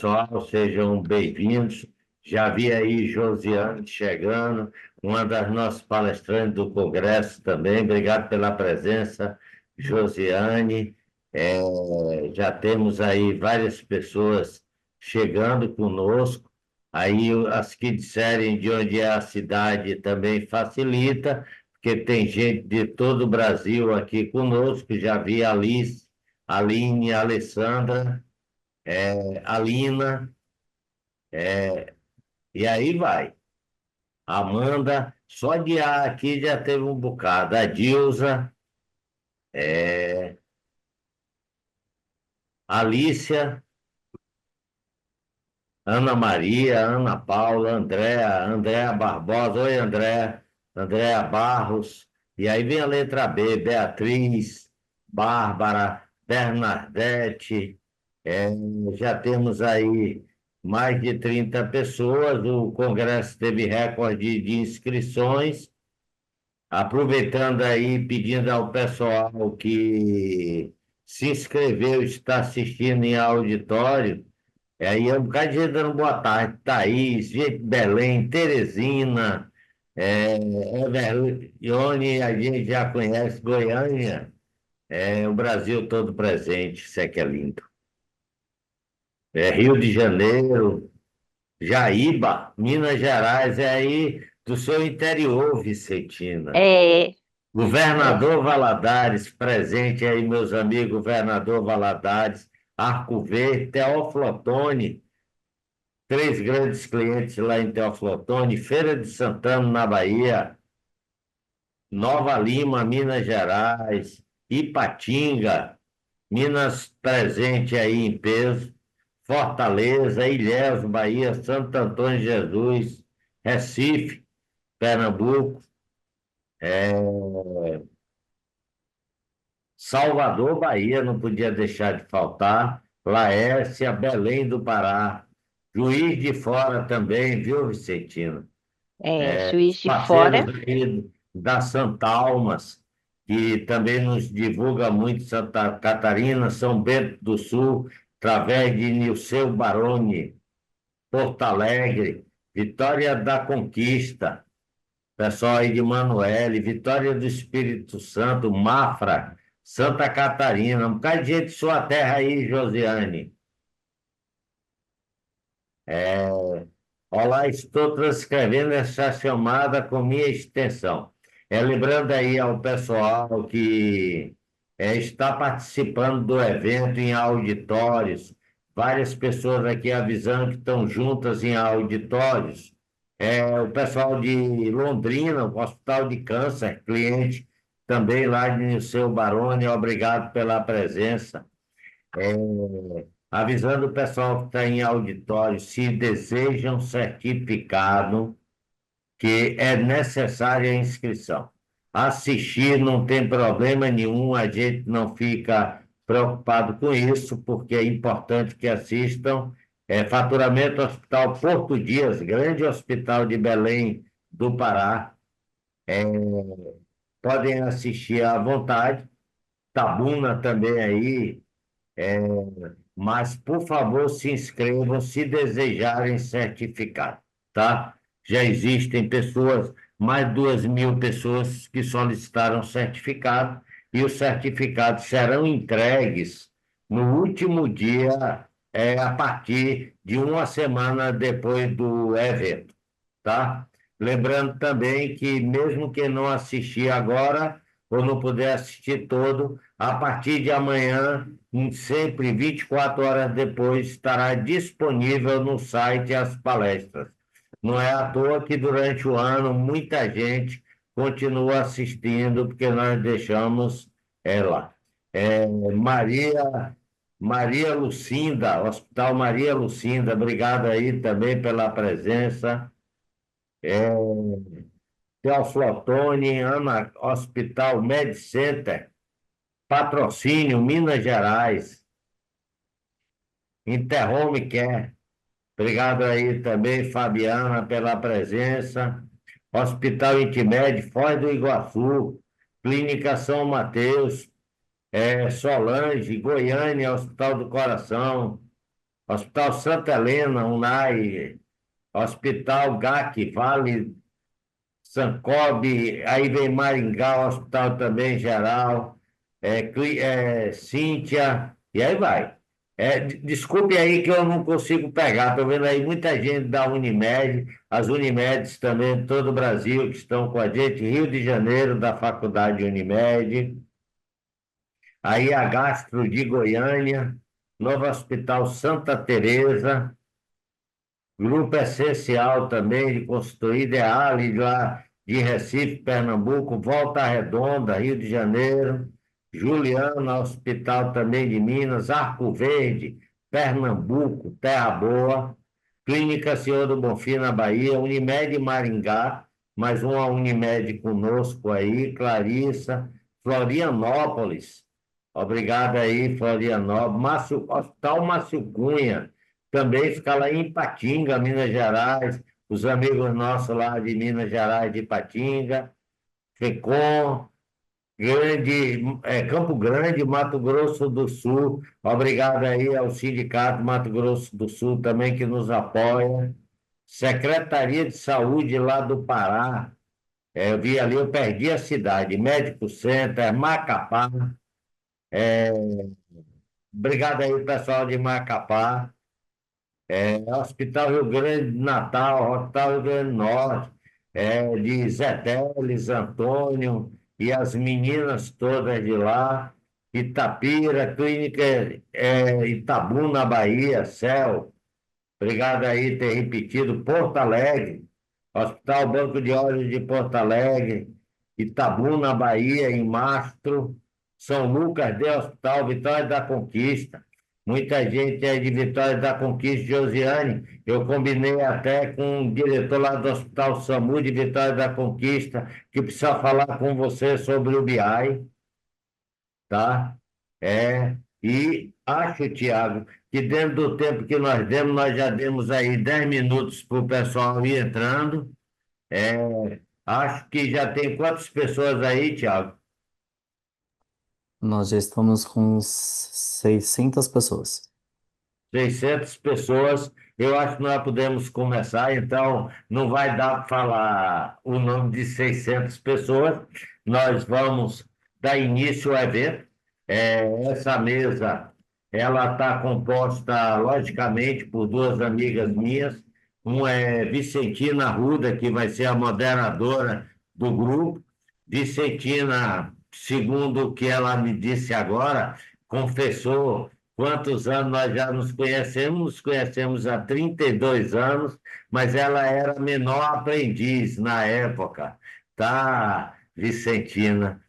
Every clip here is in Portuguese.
pessoal, sejam bem-vindos. Já vi aí Josiane chegando, uma das nossas palestrantes do Congresso também. Obrigado pela presença, Josiane. Já temos aí várias pessoas chegando conosco. Aí as que disserem de onde é a cidade também facilita, porque tem gente de todo o Brasil aqui conosco. Já vi a Alice, Aline, a Alessandra, a Lina, e aí vai. Amanda, só de A aqui já teve um bocado. A Dilza, é, Alícia, Ana Maria, Ana Paula, Andréa Barbosa, oi Andréa, Andréa Barros, e aí vem a letra B, Beatriz, Bárbara, Bernadette, é, já temos aí mais de 30 pessoas, o Congresso teve recorde de inscrições, aproveitando aí, pedindo ao pessoal que se inscreveu, está assistindo em auditório, aí é um bocado de gente dando boa tarde. Thaís, gente de Belém, Teresina, Everlione, a gente já conhece, Goiânia, o Brasil todo presente, isso é que é lindo. Rio de Janeiro, Jaíba, Minas Gerais, é aí do seu interior, Vicentina. É, é, Governador Valadares, presente aí, meus amigos, Governador Valadares, Arco Verde, Teófilo Otoni, três grandes clientes lá em Teófilo Otoni, Feira de Santana, na Bahia, Nova Lima, Minas Gerais, Ipatinga, Minas presente aí em peso, Fortaleza, Ilhéus, Bahia, Santo Antônio de Jesus, Recife, Pernambuco, é, Salvador, Bahia, não podia deixar de faltar, Laércia, Belém do Pará, Juiz de Fora também, viu, Vicentino? Juiz de Parceiros Fora. aí da Santa Almas, que também nos divulga muito Santa Catarina, São Bento do Sul, através de Nilceu Baroni, Porto Alegre, Vitória da Conquista, pessoal aí de Manoel, Vitória do Espírito Santo, Mafra, Santa Catarina, um bocado de gente de sua terra aí, Josiane. É, Olá, estou transcrevendo essa chamada com minha extensão. Lembrando aí ao pessoal que está participando do evento em auditórios, várias pessoas aqui avisando que estão juntas em auditórios. O pessoal de Londrina, o Hospital de Câncer, cliente também lá de Nilceu Baroni, obrigado pela presença. Avisando o pessoal que está em auditório, se desejam certificado, que é necessária a inscrição. Assistir não tem problema nenhum, a gente não fica preocupado com isso, porque é importante que assistam. Faturamento Hospital Porto Dias, grande hospital de Belém do Pará, é, podem assistir à vontade. Tabuna também aí, é, mas, por favor, se inscrevam se desejarem certificado, tá? Já existem pessoas, mais de 2.000 pessoas que solicitaram certificado e os certificados serão entregues no último dia, a partir de uma semana depois do evento, tá? Lembrando também que mesmo quem não assistir agora ou não puder assistir todo, a partir de amanhã, sempre 24 horas depois, estará disponível no site as palestras. Não é à toa que durante o ano muita gente continua assistindo, porque nós deixamos ela. Maria Lucinda, Hospital Maria Lucinda, obrigado aí também pela presença. É, Teoflotone, Ana Hospital Med Center, Patrocínio, Minas Gerais, Interhome Care. Obrigado aí também, Fabiana, pela presença. Hospital Intimed, Foz do Iguaçu, Clínica São Mateus, Solange, Goiânia, Hospital do Coração, Hospital Santa Helena, UNAI, Hospital GAC, Vale, Sancobe, aí vem Maringá, Hospital também geral, Cíntia, e aí vai. Desculpe aí que eu não consigo pegar, estou vendo aí muita gente da Unimed, as Unimedes também, de todo o Brasil, que estão com a gente, Rio de Janeiro, da Faculdade Unimed, aí a Gastro de Goiânia, Novo Hospital Santa Teresa, Grupo Essencial também de consultoria ideal, e lá de Recife, Pernambuco, Volta Redonda, Rio de Janeiro, Juliana, Hospital também de Minas, Arco Verde, Pernambuco, Terra Boa, Clínica Senhor do Bonfim na Bahia, Unimed Maringá, mais uma Unimed conosco aí, Clarissa, Florianópolis, obrigado aí, Florianópolis, Hospital Márcio Cunha, também fica lá em Ipatinga, Minas Gerais, os amigos nossos lá de Minas Gerais, de Ipatinga, FECOM, Campo Grande, Mato Grosso do Sul. Obrigado aí ao Sindicato Mato Grosso do Sul também que nos apoia. Secretaria de Saúde lá do Pará. Eu vi ali, eu perdi a cidade. Médico Center, Macapá. É, obrigado aí, pessoal de Macapá. Hospital Rio Grande do Natal, Hospital Rio Grande do Norte, de Zé Teles, Antônio e as meninas todas de lá, Itapira, Clínica Itabuna, na Bahia, Céu, obrigado aí por ter repetido, Porto Alegre, Hospital Banco de Olhos de Porto Alegre, Itabuna, na Bahia, em Mastro, São Lucas de Hospital, Vitória da Conquista. Muita gente é de Vitória da Conquista, Josiane. Eu combinei até com o diretor lá do Hospital SAMU de Vitória da Conquista, que precisa falar com você sobre o BI, tá? E acho, Tiago, que dentro do tempo que nós demos, nós já demos aí 10 minutos para o pessoal ir entrando. Acho que já tem quantas pessoas aí, Tiago? Nós já estamos com 600 pessoas. 600 pessoas, eu acho que nós podemos começar, então não vai dar para falar o nome de 600 pessoas, nós vamos dar início ao evento. Essa mesa, ela está composta, logicamente, por duas amigas minhas, uma é Vicentina Arruda, que vai ser a moderadora do grupo. Vicentina, segundo o que ela me disse agora, confessou quantos anos nós já nos conhecemos há 32 anos, mas ela era menor aprendiz na época, tá, Vicentina?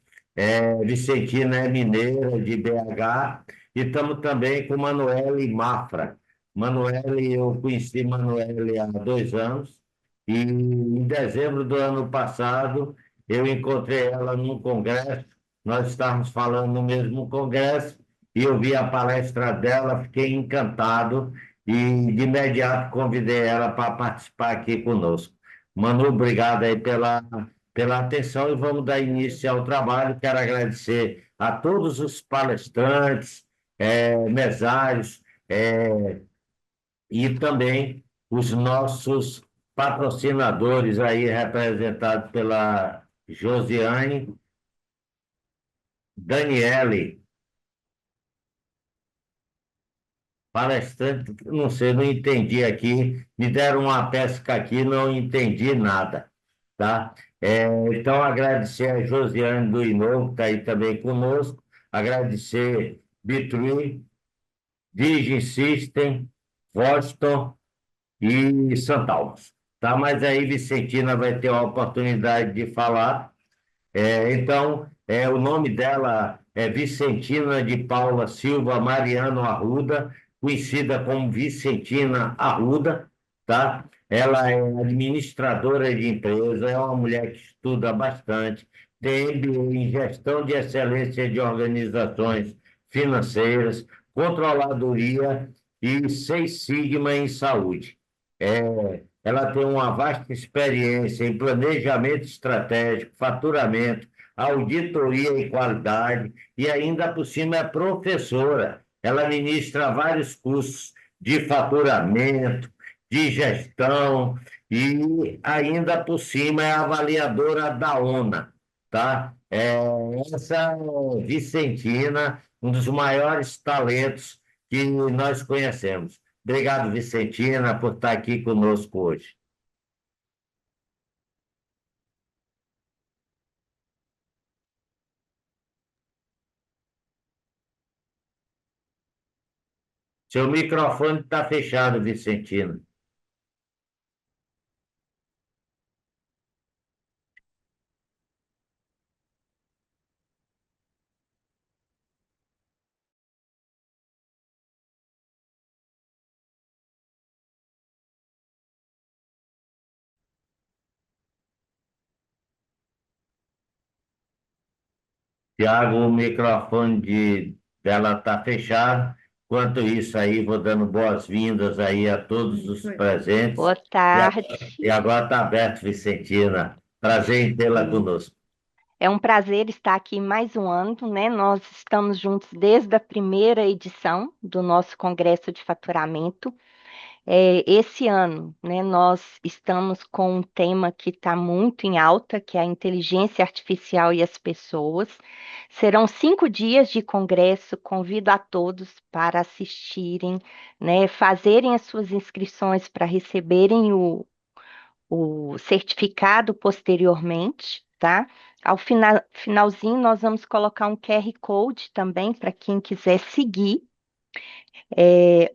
Vicentina é mineira de BH, e estamos também com Manuele Mafra. Manuele, eu conheci Manuele há 2 anos, e em dezembro do ano passado eu encontrei ela num congresso, nós estávamos falando no mesmo congresso, e eu vi a palestra dela, fiquei encantado e de imediato convidei ela para participar aqui conosco. Manu, obrigado aí pela atenção e vamos dar início ao trabalho. Quero agradecer a todos os palestrantes, mesários, e também os nossos patrocinadores aí representados pela Josiane, Daniele, palestrante, não sei, não entendi aqui, me deram uma pesca aqui, não entendi nada, tá? Então, agradecer a Josiane do Inovo, que está aí também conosco, agradecer Bitrui, Digi System, Voston e Santalmas, tá? Mas aí Vicentina vai ter a oportunidade de falar. Então, o nome dela é Vicentina de Paula Silva Mariano Arruda, conhecida como Vicentina Arruda, tá? Ela é administradora de empresa, é uma mulher que estuda bastante, tem MBA em gestão de excelência de organizações financeiras, controladoria e Seis Sigma em saúde. Ela tem uma vasta experiência em planejamento estratégico, faturamento, auditoria e qualidade, e ainda por cima é professora. Ela ministra vários cursos de faturamento, de gestão, e ainda por cima é avaliadora da ONA, tá? Essa Vicentina, um dos maiores talentos que nós conhecemos. Obrigado, Vicentina, por estar aqui conosco hoje. Seu microfone está fechado, Vicentina. Tiago, o microfone dela está fechado. Enquanto isso aí, vou dando boas-vindas aí a todos os presentes. Boa tarde. E agora está aberto, Vicentina. Prazer em tê-la conosco. É um prazer estar aqui mais um ano, né? Nós estamos juntos desde a primeira edição do nosso Congresso de Faturamento. Esse ano, né, nós estamos com um tema que está muito em alta, que é a inteligência artificial e as pessoas. Serão 5 dias de congresso, convido a todos para assistirem, né, fazerem as suas inscrições para receberem o certificado posteriormente, tá? Ao finalzinho, nós vamos colocar um QR Code também para quem quiser seguir.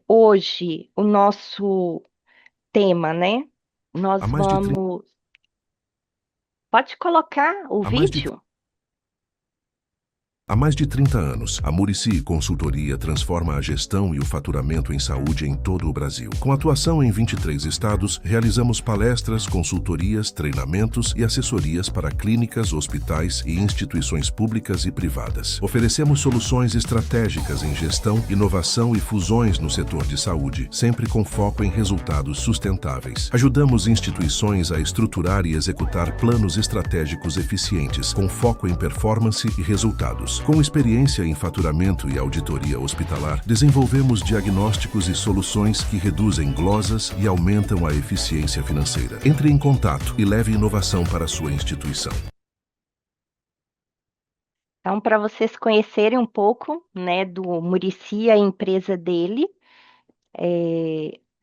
Hoje, o nosso tema, né? Nós Há mais de 30, vamos. Pode colocar o há mais de vídeo? Há mais de 30 anos, a Murici Consultoria transforma a gestão e o faturamento em saúde em todo o Brasil. Com atuação em 23 estados, realizamos palestras, consultorias, treinamentos e assessorias para clínicas, hospitais e instituições públicas e privadas. Oferecemos soluções estratégicas em gestão, inovação e fusões no setor de saúde, sempre com foco em resultados sustentáveis. Ajudamos instituições a estruturar e executar planos estratégicos eficientes, com foco em performance e resultados. Com experiência em faturamento e auditoria hospitalar, desenvolvemos diagnósticos e soluções que reduzem glosas e aumentam a eficiência financeira. Entre em contato e leve inovação para a sua instituição. Então, para vocês conhecerem um pouco, né, do Murici, a empresa dele,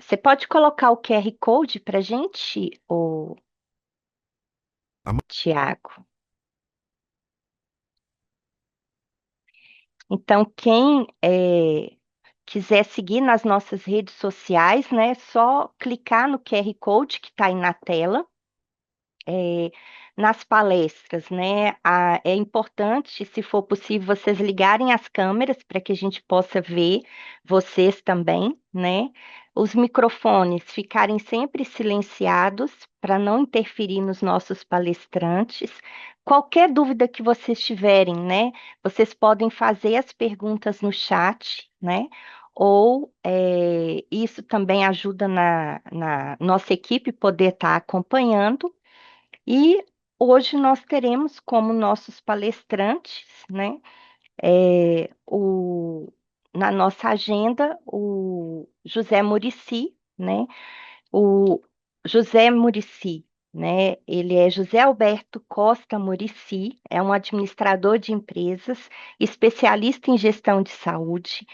você pode colocar o QR Code para gente, o Tiago? Então, quem quiser seguir nas nossas redes sociais, né, é só clicar no QR Code que está aí na tela. Nas palestras, né? É importante, se for possível, vocês ligarem as câmeras para que a gente possa ver vocês também, né? Os microfones ficarem sempre silenciados para não interferir nos nossos palestrantes. Qualquer dúvida que vocês tiverem, né? Vocês podem fazer as perguntas no chat, né? Ou isso também ajuda na nossa equipe poder estar acompanhando. E hoje nós teremos como nossos palestrantes, né, na nossa agenda, o José Murici, né, o José Murici, né, ele é José Alberto Costa Murici, é um administrador de empresas, especialista em gestão de saúde,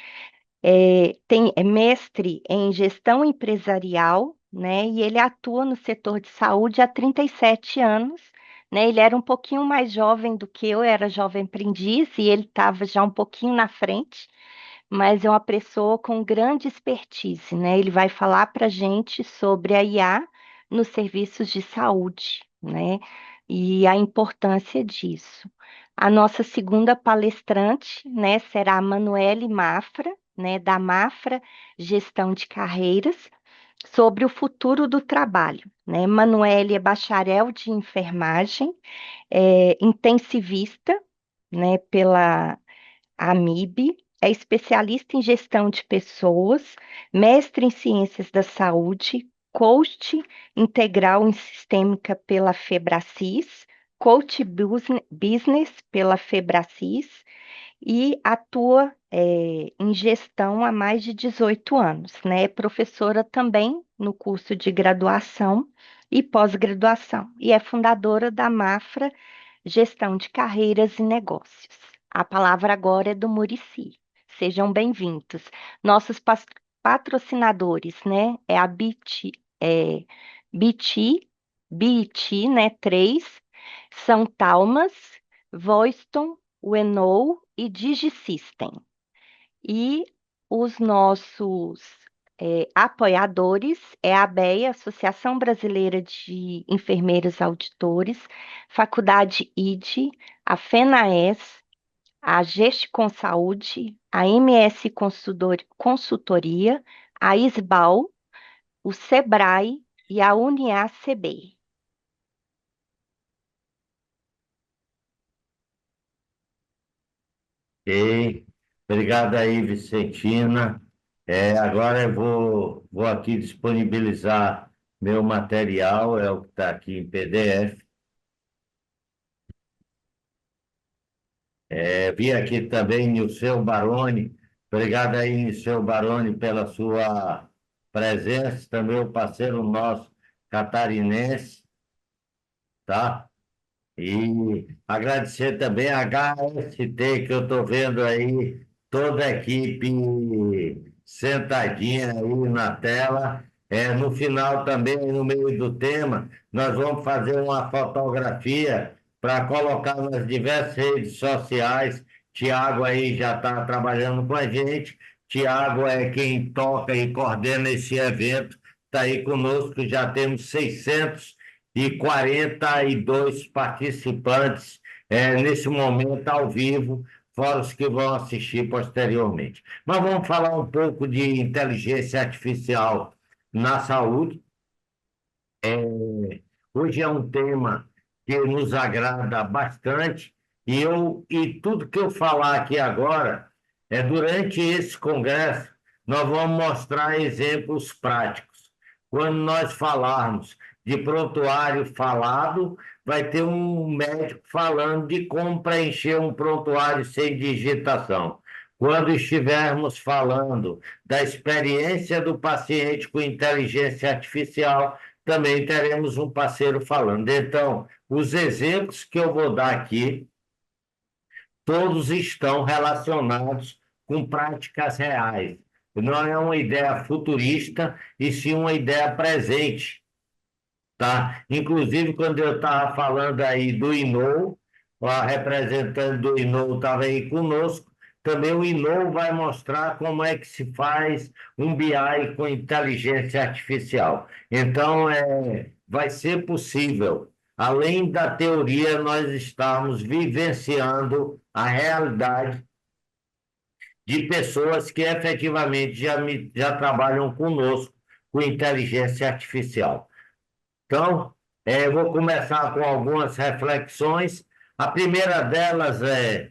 é mestre em gestão empresarial, né? E ele atua no setor de saúde há 37 anos, né? Ele era um pouquinho mais jovem do que eu era jovem aprendiz e ele estava já um pouquinho na frente, mas é uma pessoa com grande expertise, né? Ele vai falar para a gente sobre a IA nos serviços de saúde, né? E a importância disso. A nossa segunda palestrante, né, será a Manuele Mafra, né, da Mafra Gestão de Carreiras, sobre o futuro do trabalho, né? Manuele é bacharel de enfermagem, intensivista, né, pela AMIB, é especialista em gestão de pessoas, mestre em ciências da saúde, coach integral em sistêmica pela Febracis, coach business pela Febracis e atua em gestão há mais de 18 anos, né? É professora também no curso de graduação e pós-graduação, e é fundadora da Mafra Gestão de Carreiras e Negócios. A palavra agora é do Murici. Sejam bem-vindos. Nossos patrocinadores, né? É a BT, né? 3, São Talmas, Voiston, Wenou e DigiSystem. E os nossos apoiadores é a ABEA, Associação Brasileira de Enfermeiros Auditores, Faculdade IDE, a FENAES, a Geste com Saúde, a MS Consultoria, a ISBAL, o SEBRAE e a UniaCB. Ok. Obrigado aí, Vicentina. Agora eu vou aqui disponibilizar meu material, é o que está aqui em PDF. Vi aqui também Nilceu Baroni. Obrigado aí, Nilceu Baroni, pela sua presença, também o parceiro nosso catarinense, tá? E agradecer também a HST, que eu estou vendo aí toda a equipe sentadinha aí na tela. No final também, no meio do tema, nós vamos fazer uma fotografia para colocar nas diversas redes sociais. Tiago aí já está trabalhando com a gente. Tiago é quem toca e coordena esse evento. Está aí conosco, já temos 642 participantes nesse momento ao vivo, fora os que vão assistir posteriormente. Mas vamos falar um pouco de inteligência artificial na saúde. Hoje é um tema que nos agrada bastante e tudo que eu falar aqui agora durante esse congresso nós vamos mostrar exemplos práticos. Quando nós falarmos de prontuário falado, vai ter um médico falando de como preencher um prontuário sem digitação. Quando estivermos falando da experiência do paciente com inteligência artificial, também teremos um parceiro falando. Então, os exemplos que eu vou dar aqui, todos estão relacionados com práticas reais. Não é uma ideia futurista, e sim uma ideia presente, tá? Inclusive, quando eu estava falando aí do Inou, a representante do Inou estava aí conosco, também o Inou vai mostrar como é que se faz um BI com inteligência artificial. Então, vai ser possível, além da teoria, nós estarmos vivenciando a realidade de pessoas que efetivamente já trabalham conosco com inteligência artificial. Então, vou começar com algumas reflexões. A primeira delas é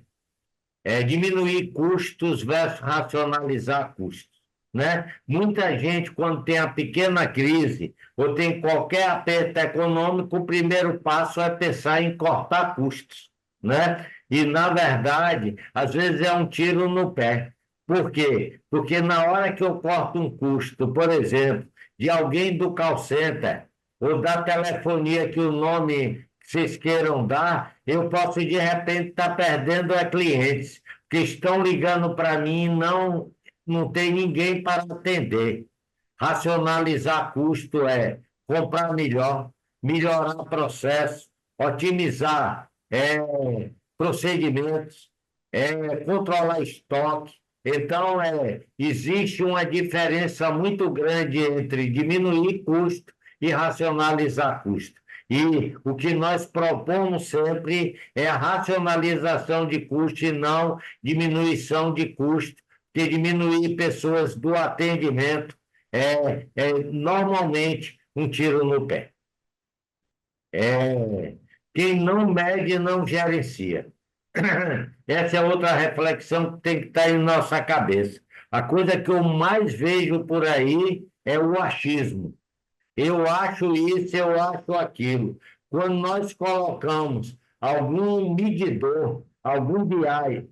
diminuir custos versus racionalizar custos, né? Muita gente, quando tem a pequena crise ou tem qualquer aperto econômico, o primeiro passo é pensar em cortar custos, né? E, na verdade, às vezes é um tiro no pé. Por quê? Porque na hora que eu corto um custo, por exemplo, de alguém do call center ou da telefonia, que o nome que vocês queiram dar, eu posso de repente estar perdendo clientes que estão ligando para mim e não tem ninguém para atender. Racionalizar custo é comprar melhor, melhorar processo, otimizar procedimentos, controlar estoque. Então, existe uma diferença muito grande entre diminuir custo e racionalizar custo. E o que nós propomos sempre é a racionalização de custo e não diminuição de custo, porque diminuir pessoas do atendimento é normalmente um tiro no pé. Quem não mede não gerencia. Essa é outra reflexão que tem que estar em nossa cabeça. A coisa que eu mais vejo por aí é o achismo. Eu acho isso, eu acho aquilo. Quando nós colocamos algum medidor algum BI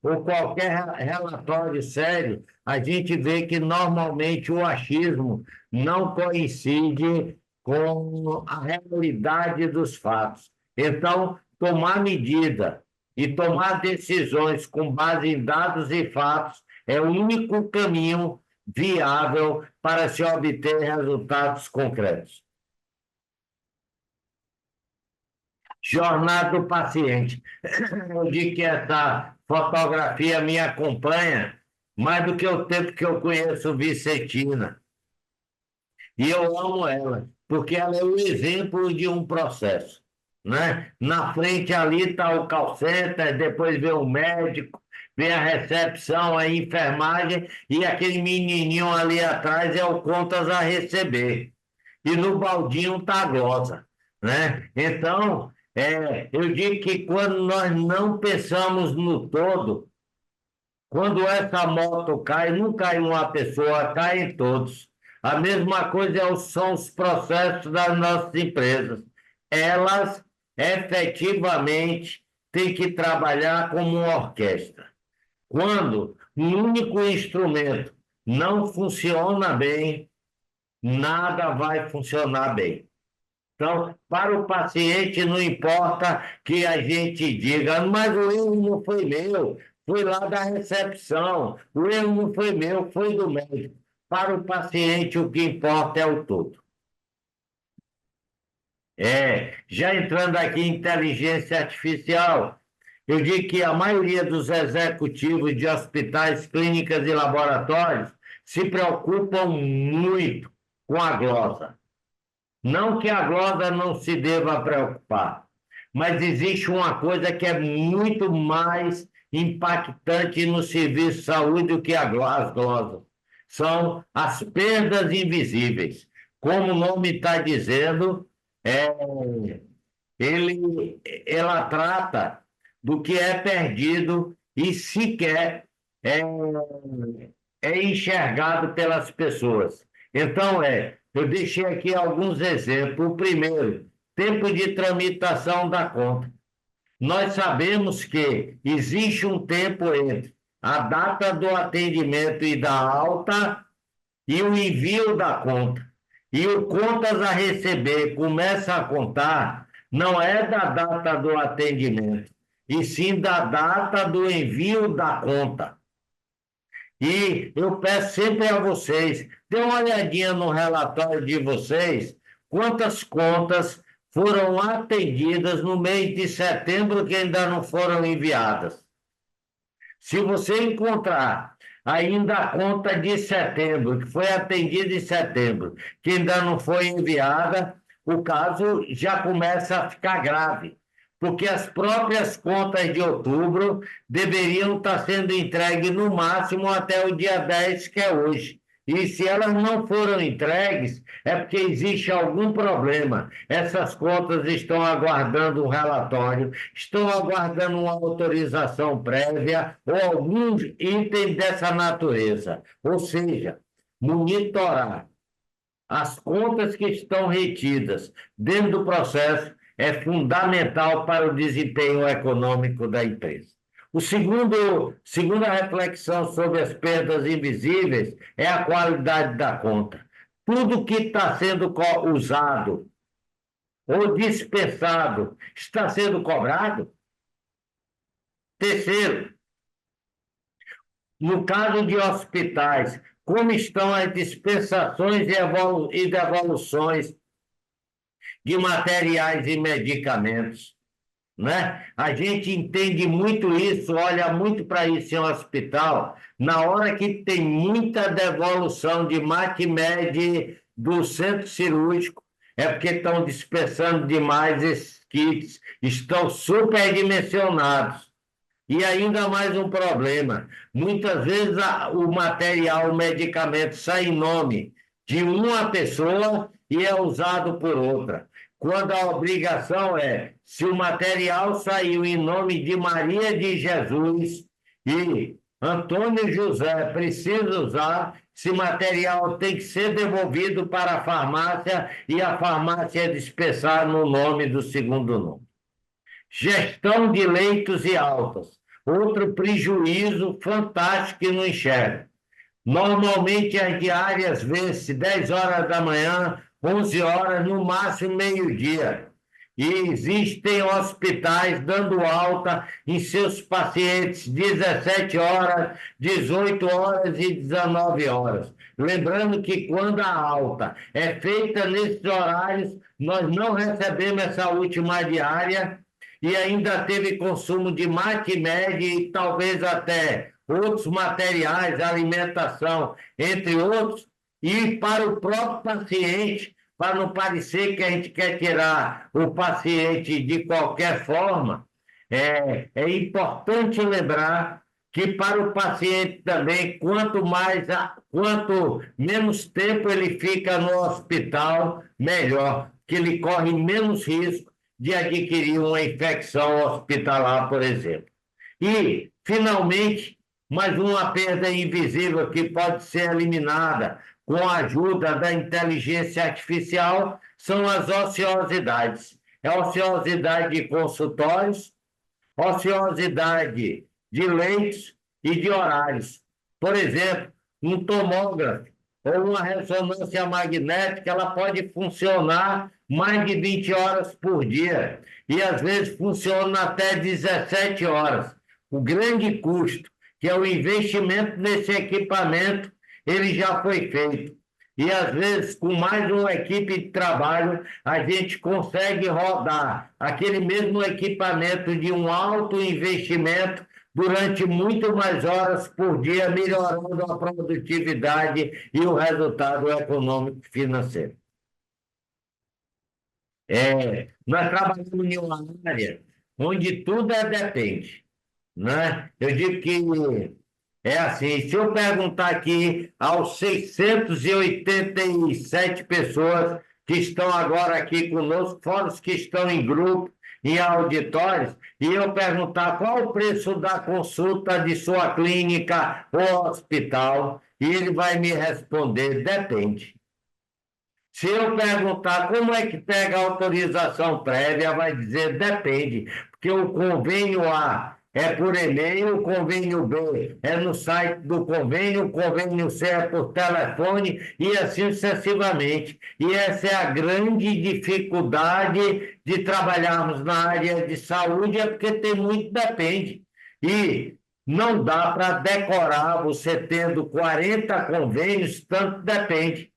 ou qualquer relatório sério, a gente vê que normalmente o achismo não coincide com a realidade dos fatos. Então, tomar medida e tomar decisões com base em dados e fatos é o único caminho viável para se obter resultados concretos. Jornada do paciente. Eu digo que essa fotografia me acompanha mais do que o tempo que eu conheço Vicentina. E eu amo ela, porque ela é o exemplo de um processo, né? Na frente ali está o call center, depois vem o médico, vem a recepção, a enfermagem, e aquele menininho ali atrás é o contas a receber. E no baldinho está a glosa, né? Então, eu digo que quando nós não pensamos no todo, quando essa moto cai, não cai uma pessoa, cai em todos. A mesma coisa são os processos das nossas empresas. Elas efetivamente têm que trabalhar como uma orquestra. Quando um único instrumento não funciona bem, nada vai funcionar bem. Então, para o paciente, não importa que a gente diga, mas o erro não foi meu, foi lá da recepção, o erro não foi meu, foi do médico. Para o paciente, o que importa é o todo. Já entrando aqui em inteligência artificial, eu digo que a maioria dos executivos de hospitais, clínicas e laboratórios se preocupam muito com a glosa. Não que a glosa não se deva preocupar, mas existe uma coisa que é muito mais impactante no serviço de saúde do que as glosas. São as perdas invisíveis. Como o nome está dizendo, é, ela trata do que é perdido e sequer é, é enxergado pelas pessoas. Então, eu deixei aqui alguns exemplos. O primeiro, tempo de tramitação da conta. Nós sabemos que existe um tempo entre a data do atendimento e da alta e o envio da conta. E o contas a receber começa a contar, não é da data do atendimento, e sim da data do envio da conta. E eu peço sempre a vocês, dê uma olhadinha no relatório de vocês, quantas contas foram atendidas no mês de setembro que ainda não foram enviadas. Se você encontrar ainda a conta de setembro, que foi atendida em setembro, que ainda não foi enviada, o caso já começa a ficar grave, porque as próprias contas de outubro deveriam estar sendo entregues no máximo até o dia 10, que é hoje. E se elas não foram entregues, é porque existe algum problema. Essas contas estão aguardando um relatório, estão aguardando uma autorização prévia ou algum item dessa natureza. Ou seja, monitorar as contas que estão retidas dentro do processo é fundamental para o desempenho econômico da empresa. Segunda reflexão sobre as perdas invisíveis é a qualidade da conta. Tudo que está sendo usado ou dispensado está sendo cobrado. Terceiro, no caso de hospitais, como estão as dispensações e devoluções de materiais e medicamentos, né? A gente entende muito isso, olha muito para isso em um hospital, na hora que tem muita devolução de MATMED do centro cirúrgico, é porque estão dispensando demais esses kits, estão superdimensionados. E ainda mais um problema, muitas vezes o material, o medicamento sai em nome de uma pessoa e é usado por outra. Quando a obrigação se o material saiu em nome de Maria de Jesus e Antônio José precisa usar, esse material tem que ser devolvido para a farmácia e a farmácia dispensar no nome do segundo nome. Gestão de leitos e altas. Outro prejuízo fantástico que não enxerga. Normalmente as diárias vê-se 10 horas da manhã, 11 horas, no máximo meio-dia. E existem hospitais dando alta em seus pacientes 17 horas, 18 horas e 19 horas. Lembrando que quando a alta é feita nesses horários, nós não recebemos essa última diária e ainda teve consumo de mate-média e talvez até outros materiais, alimentação, entre outros, e para o próprio paciente, para não parecer que a gente quer tirar o paciente de qualquer forma, é importante lembrar que para o paciente também, quanto menos tempo ele fica no hospital, melhor, que ele corre menos risco de adquirir uma infecção hospitalar, por exemplo. E, finalmente, mais uma perda invisível que pode ser eliminada com a ajuda da inteligência artificial são as ociosidades. É a ociosidade de consultórios, ociosidade de leitos e de horários. Por exemplo, um tomógrafo ou uma ressonância magnética, ela pode funcionar mais de 20 horas por dia e às vezes funciona até 17 horas. O grande custo, que é o investimento nesse equipamento, ele já foi feito. E às vezes, com mais uma equipe de trabalho, a gente consegue rodar aquele mesmo equipamento de um alto investimento durante muito mais horas por dia, melhorando a produtividade e o resultado econômico e financeiro. Nós trabalhamos em uma área onde tudo depende, né? Eu digo que é assim, se eu perguntar aqui aos 687 pessoas que estão agora aqui conosco, fora os que estão em grupo, em auditórios, e eu perguntar qual o preço da consulta de sua clínica ou hospital, e ele vai me responder, depende. Se eu perguntar como é que pega a autorização prévia, vai dizer depende, porque o convênio A é por e-mail, o convênio B é no site do convênio, o convênio C é por telefone e assim sucessivamente. E essa é a grande dificuldade de trabalharmos na área de saúde, é porque tem muito depende. E não dá para decorar, você tendo 40 convênios, tanto depende.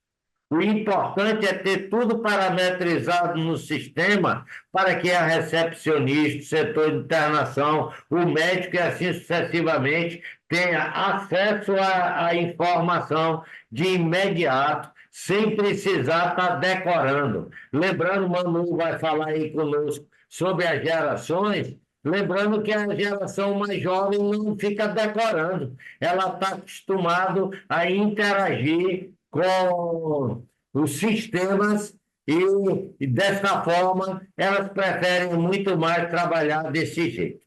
O importante é ter tudo parametrizado no sistema para que a recepcionista, o setor de internação, o médico e assim sucessivamente tenha acesso à informação de imediato, sem precisar estar decorando. Lembrando, o Manu vai falar aí conosco sobre as gerações, lembrando que a geração mais jovem não fica decorando, ela está acostumada a interagir com os sistemas e dessa forma, elas preferem muito mais trabalhar desse jeito.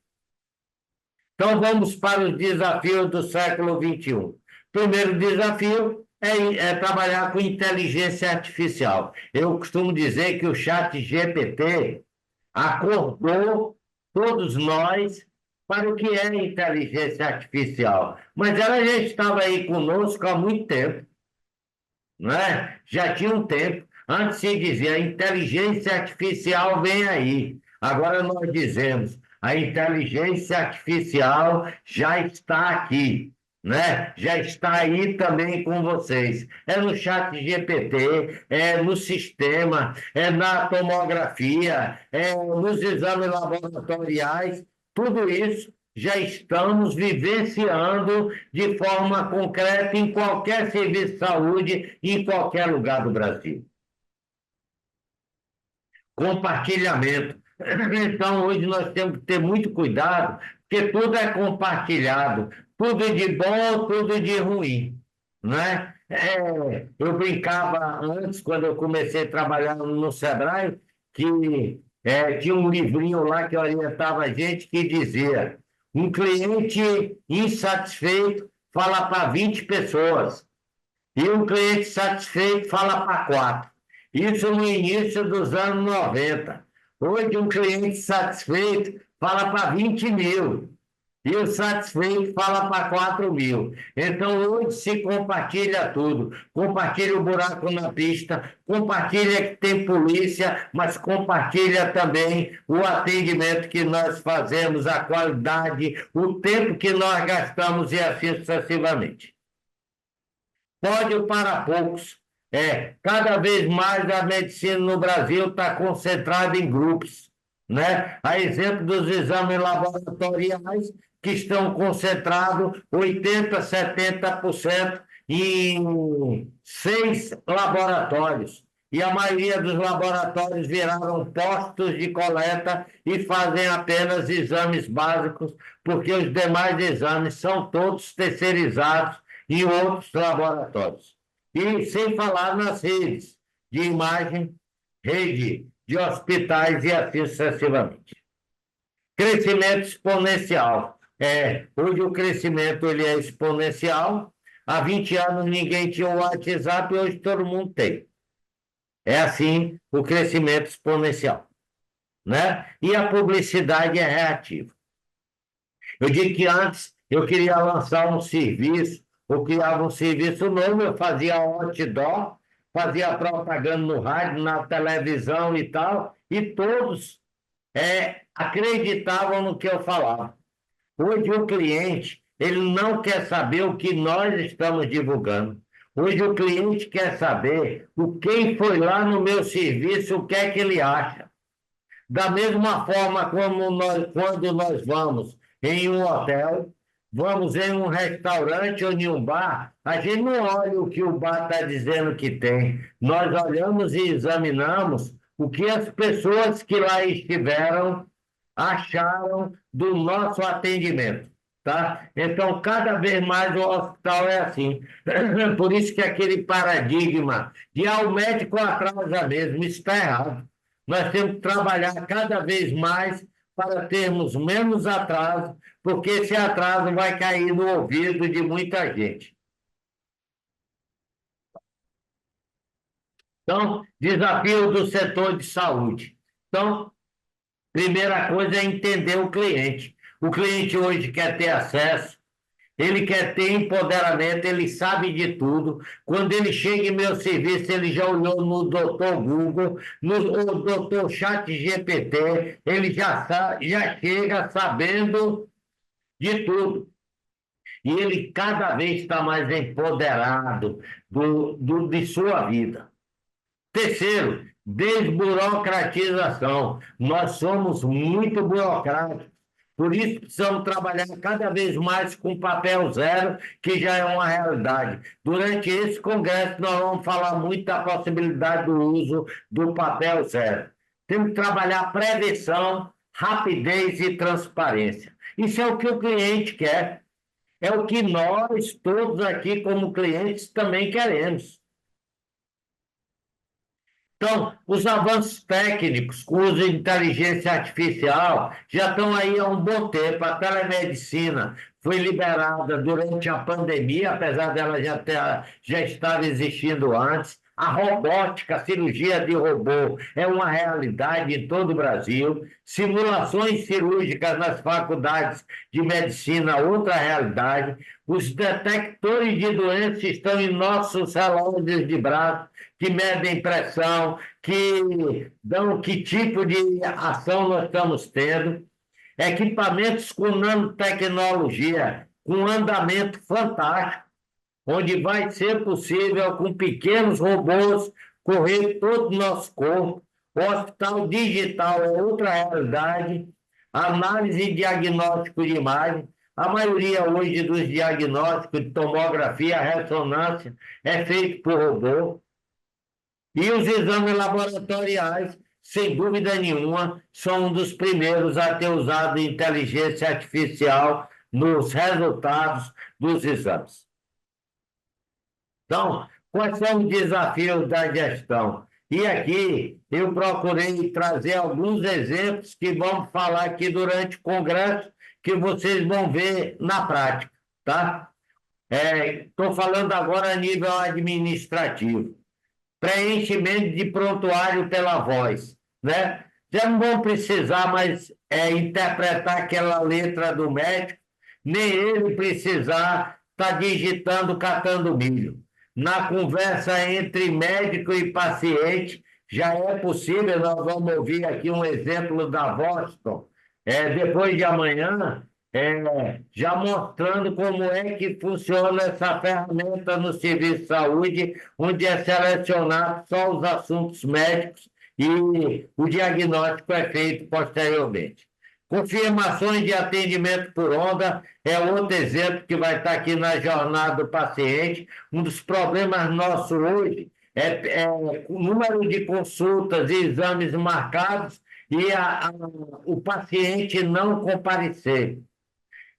Então, vamos para os desafios do século XXI. Primeiro desafio é trabalhar com inteligência artificial. Eu costumo dizer que o ChatGPT acordou todos nós para o que é inteligência artificial, mas ela já estava aí conosco há muito tempo. Não é? Já tinha um tempo. Antes se dizia, a inteligência artificial vem aí. Agora nós dizemos, a inteligência artificial já está aqui, né? Já está aí também com vocês. É no ChatGPT, é no sistema, é na tomografia, é nos exames laboratoriais, tudo isso já estamos vivenciando de forma concreta em qualquer serviço de saúde, em qualquer lugar do Brasil. Compartilhamento. Então, hoje nós temos que ter muito cuidado, porque tudo é compartilhado, tudo de bom, tudo de ruim, né? Eu brincava antes, quando eu comecei a trabalhar no Sebrae, que tinha um livrinho lá que orientava a gente que dizia: um cliente insatisfeito fala para 20 pessoas e um cliente satisfeito fala para 4. Isso no início dos anos 90. Hoje, um cliente satisfeito fala para 20 mil. E o satisfeito fala para 4 mil. Então, hoje se compartilha tudo. Compartilha o buraco na pista, compartilha que tem polícia, mas compartilha também o atendimento que nós fazemos, a qualidade, o tempo que nós gastamos e assim sucessivamente. Pódio para poucos. Cada vez mais a medicina no Brasil está concentrada em grupos, né? A exemplo dos exames laboratoriais, que estão concentrados 80%, 70% em 6 laboratórios. E a maioria dos laboratórios viraram postos de coleta e fazem apenas exames básicos, porque os demais exames são todos terceirizados em outros laboratórios. E sem falar nas redes de imagem, rede de hospitais e assim sucessivamente. Crescimento exponencial. Hoje o crescimento ele é exponencial. Há 20 anos ninguém tinha o WhatsApp e hoje todo mundo tem. É assim o crescimento exponencial, né? E a publicidade é reativa. Eu digo que antes eu queria lançar um serviço, ou criava um serviço novo, eu fazia outdoor, fazia propaganda no rádio, na televisão e tal, e todos acreditavam no que eu falava. Hoje o cliente, ele não quer saber o que nós estamos divulgando. Hoje o cliente quer saber quem foi lá no meu serviço, o que é que ele acha. Da mesma forma como quando nós vamos em um hotel, vamos em um restaurante ou em um bar, a gente não olha o que o bar está dizendo que tem. Nós olhamos e examinamos o que as pessoas que lá estiveram acharam do nosso atendimento, tá? Então, cada vez mais o hospital é assim. Por isso que aquele paradigma de o médico atrasa mesmo, isso está errado. Nós temos que trabalhar cada vez mais para termos menos atraso, porque esse atraso vai cair no ouvido de muita gente. Então, desafio do setor de saúde. Então, primeira coisa é entender o cliente. O cliente hoje quer ter acesso, ele quer ter empoderamento, ele sabe de tudo. Quando ele chega em meu serviço, ele já olhou no doutor Google, no doutor ChatGPT, ele já chega sabendo de tudo. E ele cada vez está mais empoderado de sua vida. Terceiro, desburocratização. Nós somos muito burocráticos. Por isso, precisamos trabalhar cada vez mais com papel zero, que já é uma realidade. Durante esse congresso, nós vamos falar muito da possibilidade do uso do papel zero. Temos que trabalhar prevenção, rapidez e transparência. Isso é o que o cliente quer. É o que nós, todos aqui, como clientes, também queremos. Então, os avanços técnicos, com o uso de inteligência artificial, já estão aí há um bom tempo. A telemedicina foi liberada durante a pandemia, apesar dela já estar existindo antes. A robótica, a cirurgia de robô é uma realidade em todo o Brasil. Simulações cirúrgicas nas faculdades de medicina, outra realidade. Os detectores de doenças estão em nossos relógios de braço, que medem pressão, que dão que tipo de ação nós estamos tendo. Equipamentos com nanotecnologia, com andamento fantástico, onde vai ser possível, com pequenos robôs, correr todo o nosso corpo. O hospital digital é outra realidade. Análise e diagnóstico de imagem. A maioria hoje dos diagnósticos de tomografia, ressonância, é feito por robô. E os exames laboratoriais, sem dúvida nenhuma, são um dos primeiros a ter usado inteligência artificial nos resultados dos exames. Então, quais são os desafios da gestão? E aqui eu procurei trazer alguns exemplos que vamos falar aqui durante o congresso, que vocês vão ver na prática, tá? Estou falando agora a nível administrativo. Preenchimento de prontuário pela voz, né? Já não vão precisar mais interpretar aquela letra do médico, nem ele precisar estar digitando, catando milho. Na conversa entre médico e paciente, já é possível, nós vamos ouvir aqui um exemplo da Boston, depois de amanhã, já mostrando como é que funciona essa ferramenta no serviço de saúde, onde é selecionado só os assuntos médicos e o diagnóstico é feito posteriormente. Confirmações de atendimento por onda é outro exemplo que vai estar aqui na jornada do paciente. Um dos problemas nossos hoje é o número de consultas e exames marcados e o paciente não comparecer.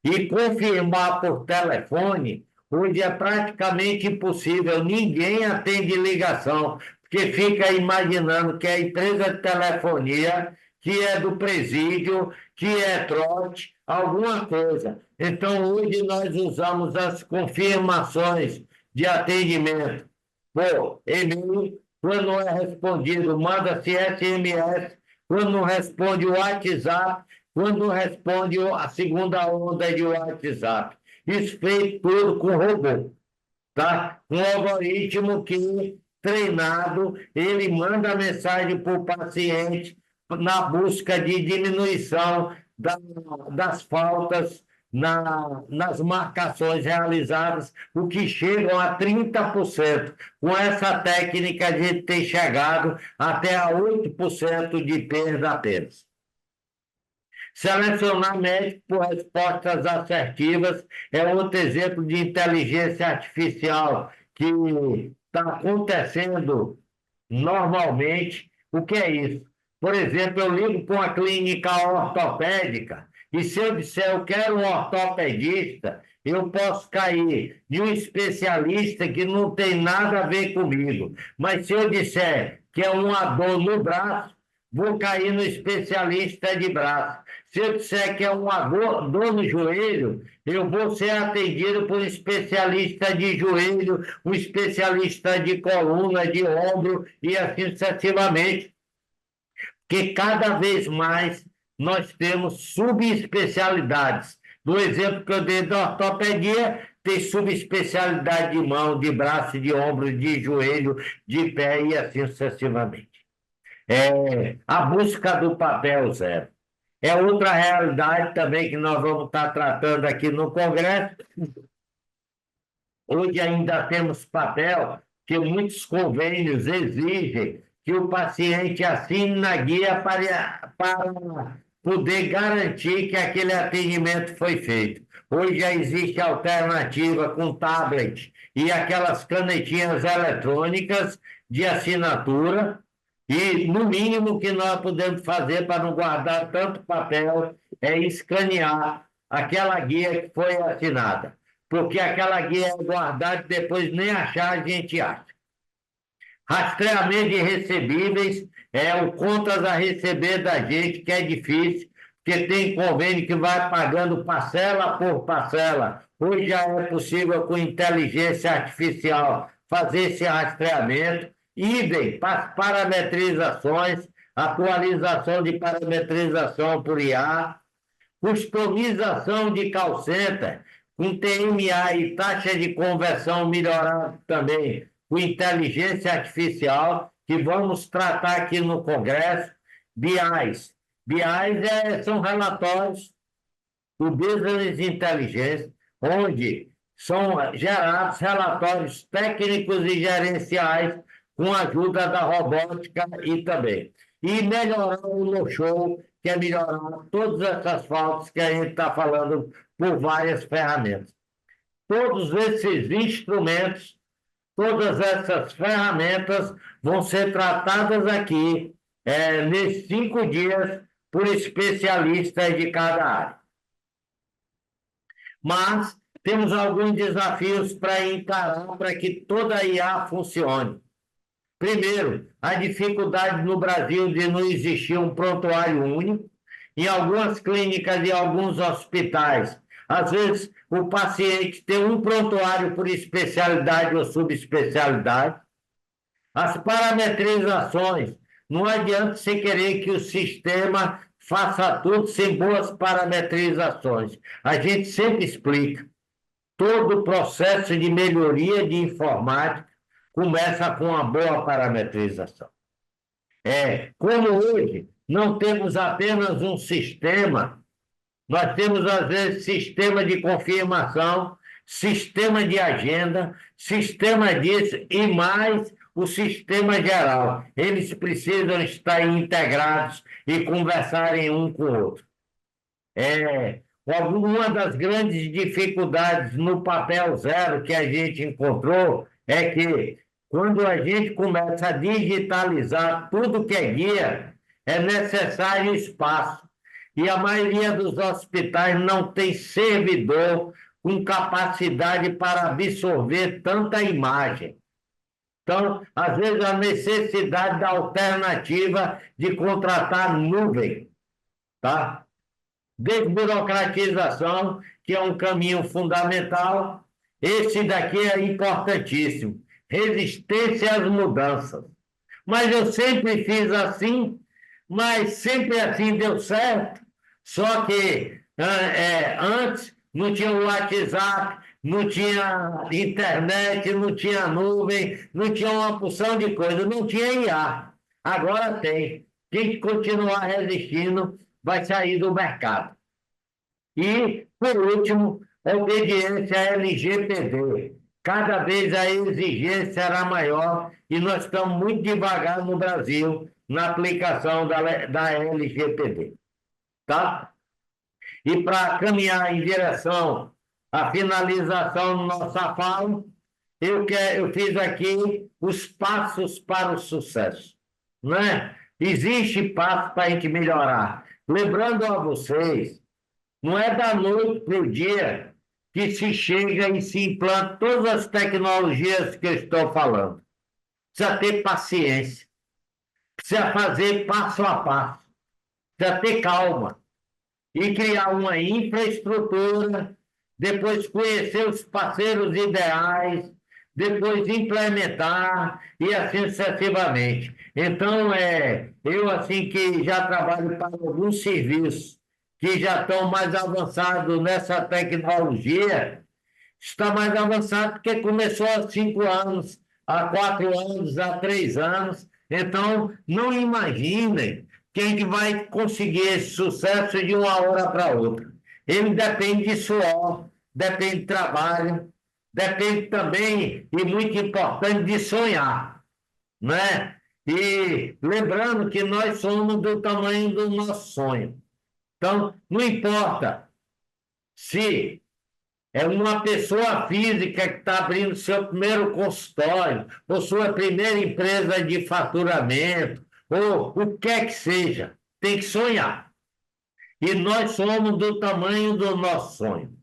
E confirmar por telefone, hoje é praticamente impossível, ninguém atende ligação, porque fica imaginando que é a empresa de telefonia, que é do presídio, que é trote, alguma coisa. Então, hoje nós usamos as confirmações de atendimento por e-mail, quando não é respondido, manda-se SMS, quando não responde o WhatsApp, quando responde a segunda onda de WhatsApp. Isso feito tudo com robô, tá? Um algoritmo que, treinado, ele manda a mensagem para o paciente na busca de diminuição das faltas nas marcações realizadas, o que chegam a 30%. Com essa técnica, a gente tem chegado até a 8% de perda apenas. Selecionar médico por respostas assertivas é outro exemplo de inteligência artificial que está acontecendo normalmente. O que é isso? Por exemplo, eu ligo para uma clínica ortopédica e se eu disser eu quero um ortopedista, eu posso cair de um especialista que não tem nada a ver comigo. Mas se eu disser que é uma dor no braço, vou cair no especialista de braço. Se eu disser que é uma dor no joelho, eu vou ser atendido por um especialista de joelho, um especialista de coluna, de ombro e assim sucessivamente. Porque cada vez mais nós temos subespecialidades. No exemplo que eu dei da ortopedia, tem subespecialidade de mão, de braço, de ombro, de joelho, de pé e assim sucessivamente. A busca do papel zero. É outra realidade também que nós vamos estar tratando aqui no Congresso. Hoje ainda temos papel, que muitos convênios exigem que o paciente assine na guia para poder garantir que aquele atendimento foi feito. Hoje já existe alternativa com tablet e aquelas canetinhas eletrônicas de assinatura. E, no mínimo, que nós podemos fazer para não guardar tanto papel é escanear aquela guia que foi assinada. Porque aquela guia é guardada e depois nem achar a gente acha. Rastreamento de recebíveis é o contas a receber da gente, que é difícil, porque tem convênio que vai pagando parcela por parcela. Hoje já é possível, com inteligência artificial, fazer esse rastreamento. Idem para as parametrizações, atualização de parametrização por IA, customização de call center, com TMA e taxa de conversão melhorada também, com inteligência artificial, que vamos tratar aqui no Congresso. BIs. BIs são relatórios do Business Intelligence, onde são gerados relatórios técnicos e gerenciais com a ajuda da robótica e também. E melhorar o no-show, que é melhorar todas essas faltas que a gente está falando por várias ferramentas. Todos esses instrumentos, todas essas ferramentas vão ser tratadas aqui nesses 5 dias por especialistas de cada área. Mas temos alguns desafios para encarar para que toda a IA funcione. Primeiro, a dificuldade no Brasil de não existir um prontuário único. Em algumas clínicas e alguns hospitais, às vezes o paciente tem um prontuário por especialidade ou subespecialidade. As parametrizações Não adianta você querer que o sistema faça tudo sem boas parametrizações. A gente sempre explica. Todo o processo de melhoria de informática começa com uma boa parametrização. Como hoje não temos apenas um sistema, nós temos, às vezes, sistema de confirmação, sistema de agenda, sistema disso e mais o sistema geral. Eles precisam estar integrados e conversarem um com o outro. Uma das grandes dificuldades no papel zero que a gente encontrou é que, quando a gente começa a digitalizar tudo que é guia, é necessário espaço. E a maioria dos hospitais não tem servidor com capacidade para absorver tanta imagem. Então, às vezes, a necessidade da alternativa de contratar nuvem, tá? Desburocratização, que é um caminho fundamental. Esse daqui é importantíssimo. Resistência às mudanças. Mas eu sempre fiz assim, mas sempre assim deu certo. Só que antes não tinha o WhatsApp, não tinha internet, não tinha nuvem, não tinha uma porção de coisas, não tinha IA. Agora tem. Quem continuar resistindo vai sair do mercado. E, por último, a obediência à LGPD. Cada vez a exigência será maior e nós estamos muito devagar no Brasil na aplicação da LGPD. Tá? E para caminhar em direção à finalização da nossa fala, eu fiz aqui os passos para o sucesso. Né? Existe passo para a gente melhorar. Lembrando a vocês, não é da noite para o dia que se chega e se implanta todas as tecnologias que eu estou falando. Precisa ter paciência, precisa fazer passo a passo, precisa ter calma e criar uma infraestrutura, depois conhecer os parceiros ideais, depois implementar e assim sucessivamente. Então, eu assim que já trabalho para alguns serviços que já estão mais avançados nessa tecnologia, está mais avançado porque começou há 5 anos, há 4 anos, há 3 anos. Então, não imaginem que a gente vai conseguir esse sucesso de uma hora para outra. Ele depende de suor, depende de trabalho, depende também, e muito importante, de sonhar, né? E lembrando que nós somos do tamanho do nosso sonho. Então, não importa se é uma pessoa física que está abrindo seu primeiro consultório, ou sua primeira empresa de faturamento, ou o que é que seja, tem que sonhar. E nós somos do tamanho do nosso sonho.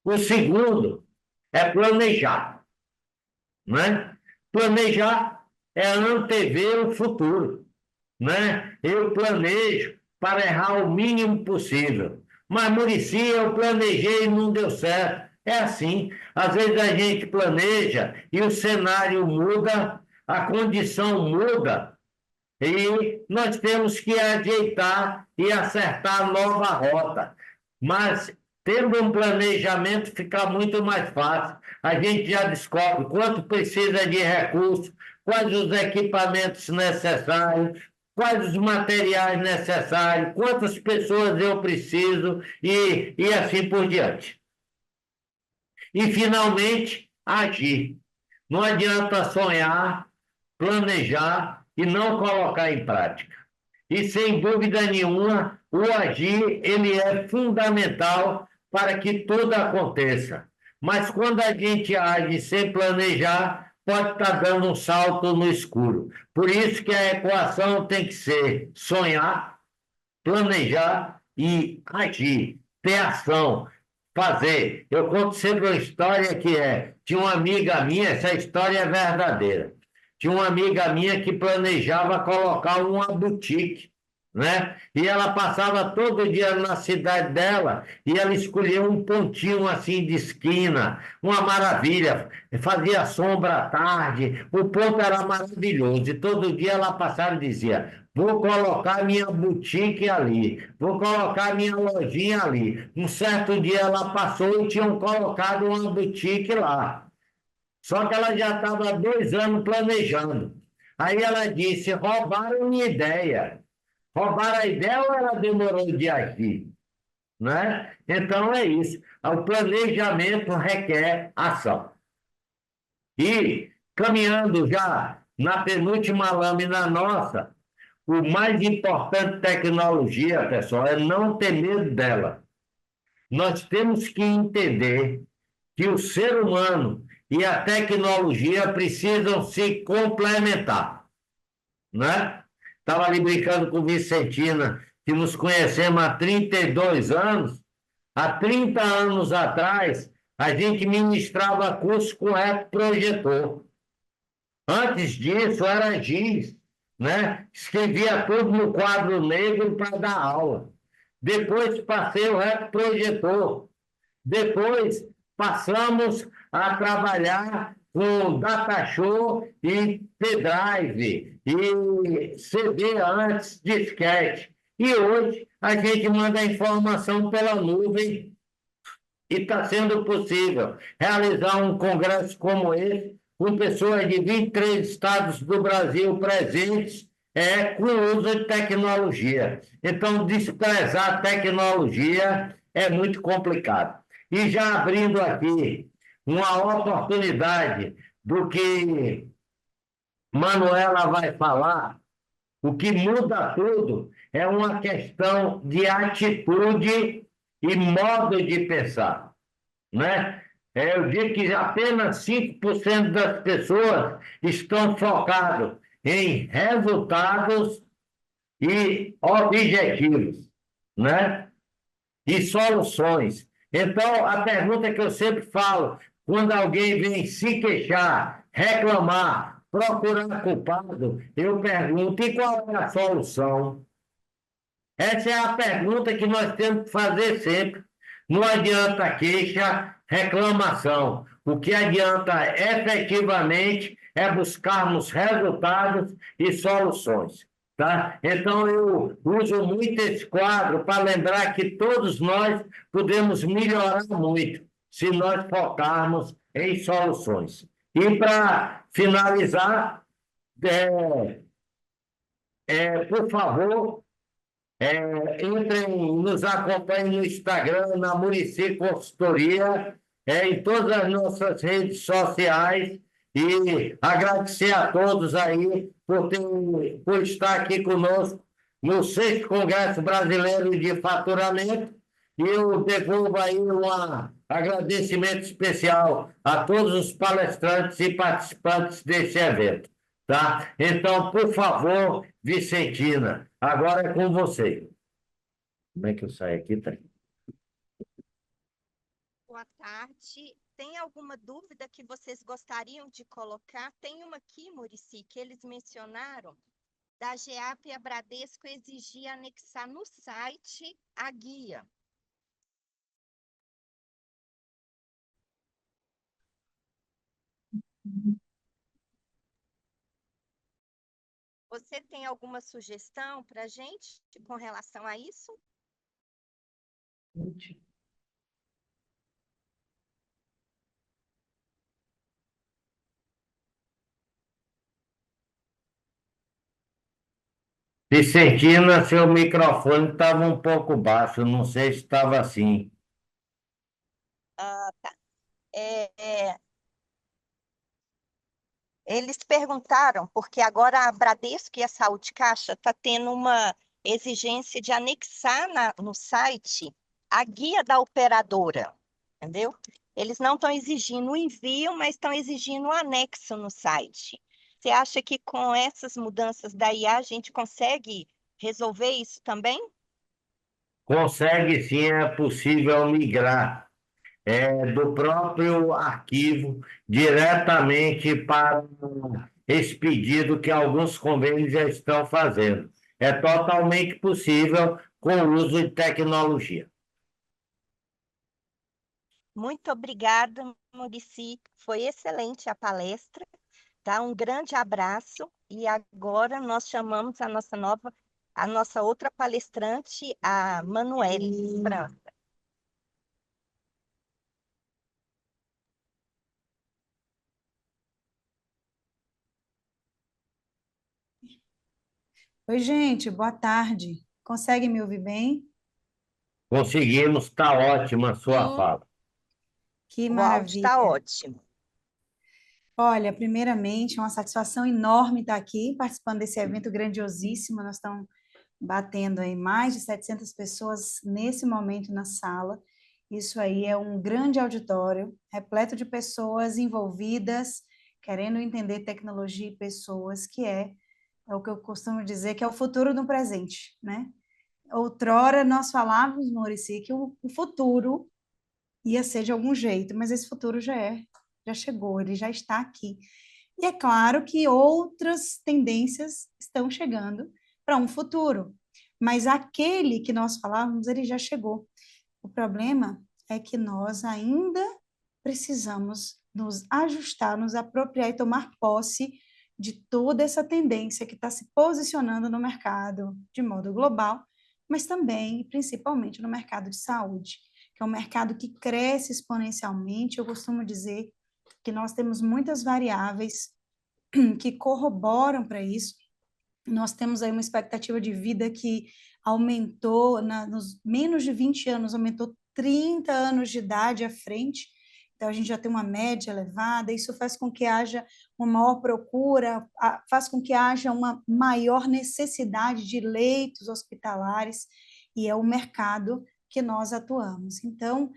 O segundo é planejar, né? Planejar é antever o futuro, né? Eu planejo para errar o mínimo possível. Mas, Muricy, eu planejei e não deu certo. É assim. Às vezes a gente planeja e o cenário muda, a condição muda, e nós temos que ajeitar e acertar a nova rota. Mas, tendo um planejamento, fica muito mais fácil. A gente já descobre quanto precisa de recursos, quais os equipamentos necessários, quais os materiais necessários, quantas pessoas eu preciso e assim por diante. E, finalmente, agir. Não adianta sonhar, planejar e não colocar em prática. E, sem dúvida nenhuma, o agir ele é fundamental para que tudo aconteça. Mas, quando a gente age sem planejar, pode estar dando um salto no escuro. Por isso que a equação tem que ser sonhar, planejar e agir, ter ação, fazer. Eu conto sempre uma história tinha uma amiga minha, essa história é verdadeira, tinha uma amiga minha que planejava colocar uma boutique né? E ela passava todo dia na cidade dela e ela escolhia um pontinho assim de esquina, uma maravilha, fazia sombra à tarde, o ponto era maravilhoso. E todo dia ela passava e dizia: vou colocar minha boutique ali, vou colocar minha lojinha ali. Um certo dia ela passou e tinham colocado uma boutique lá. Só que ela já estava há 2 anos planejando. Aí ela disse: roubaram minha ideia. Roubaram a ideia ou ela demorou de agir? Né? Então é isso. O planejamento requer ação. E caminhando já na penúltima lâmina nossa, o mais importante de tecnologia, pessoal, é não ter medo dela. Nós temos que entender que o ser humano e a tecnologia precisam se complementar, né? Estava ali brincando com Vicentina, que nos conhecemos há 32 anos. Há 30 anos atrás, a gente ministrava curso com projetor. Antes disso, era giz, né? Escrevia tudo no quadro negro para dar aula. Depois passei o projetor. Depois passamos a trabalhar com datashow e pendrive e CD antes, disquete. E hoje a gente manda a informação pela nuvem e está sendo possível realizar um congresso como esse, com pessoas de 23 estados do Brasil presentes, com o uso de tecnologia. Então, desprezar a tecnologia é muito complicado. E já abrindo aqui uma oportunidade do que Manuela vai falar, o que muda tudo é uma questão de atitude e modo de pensar, né? Eu digo que apenas 5% das pessoas estão focadas em resultados e objetivos, né? E soluções. Então, a pergunta que eu sempre falo, quando alguém vem se queixar, reclamar, procurar culpado, eu pergunto: e qual é a solução? Essa é a pergunta que nós temos que fazer sempre. Não adianta queixa, reclamação. O que adianta efetivamente é buscarmos resultados e soluções. Tá? Então, eu uso muito esse quadro para lembrar que todos nós podemos melhorar muito se nós focarmos em soluções. E para finalizar, é, por favor, entrem, nos acompanhem no Instagram, na Muricy Consultoria, em todas as nossas redes sociais e agradecer a todos aí por estar aqui conosco no 6º Congresso Brasileiro de Faturamento e eu devolvo aí um agradecimento especial a todos os palestrantes e participantes desse evento. Tá? Então, por favor, Vicentina, agora é com você. Como é que eu saio aqui? Tá? Boa tarde. Tem alguma dúvida que vocês gostariam de colocar? Tem uma aqui, Muricy, que eles mencionaram, da GEAP e a Bradesco exigir anexar no site a guia. Você tem alguma sugestão para a gente com relação a isso? Vicentina, seu microfone estava um pouco baixo, não sei se estava assim. Ah, tá. Eles perguntaram, porque agora a Bradesco e a Saúde Caixa está tendo uma exigência de anexar no site a guia da operadora, entendeu? Eles não estão exigindo o envio, mas estão exigindo o anexo no site. Você acha que com essas mudanças da IA a gente consegue resolver isso também? Consegue sim, é possível migrar do próprio arquivo diretamente para esse pedido que alguns convênios já estão fazendo. É totalmente possível com o uso de tecnologia. Muito obrigada, Murici. Foi excelente a palestra, tá? Um grande abraço. E agora nós chamamos a nossa outra palestrante, a Manuele França. Oi, gente, boa tarde. Consegue me ouvir bem? Conseguimos, está ótima a sua Sim, fala. Que o áudio está maravilha. ótimo. Olha, primeiramente, é uma satisfação enorme estar aqui participando desse evento grandiosíssimo. Nós estamos batendo aí mais de 700 pessoas nesse momento na sala. Isso aí é um grande auditório, repleto de pessoas envolvidas, querendo entender tecnologia e pessoas, é o que eu costumo dizer que é o futuro do presente, né? Outrora nós falávamos, Maurício, que o futuro ia ser de algum jeito, mas esse futuro já chegou, ele já está aqui. E é claro que outras tendências estão chegando para um futuro, mas aquele que nós falávamos, ele já chegou. O problema é que nós ainda precisamos nos ajustar, nos apropriar e tomar posse de toda essa tendência que está se posicionando no mercado de modo global, mas também, principalmente, no mercado de saúde, que é um mercado que cresce exponencialmente. Eu costumo dizer que nós temos muitas variáveis que corroboram para isso. Nós temos aí uma expectativa de vida que aumentou, nos menos de 20 anos, aumentou 30 anos de idade à frente. Então, a gente já tem uma média elevada, isso faz com que haja uma maior procura, faz com que haja uma maior necessidade de leitos hospitalares, e é o mercado que nós atuamos. Então,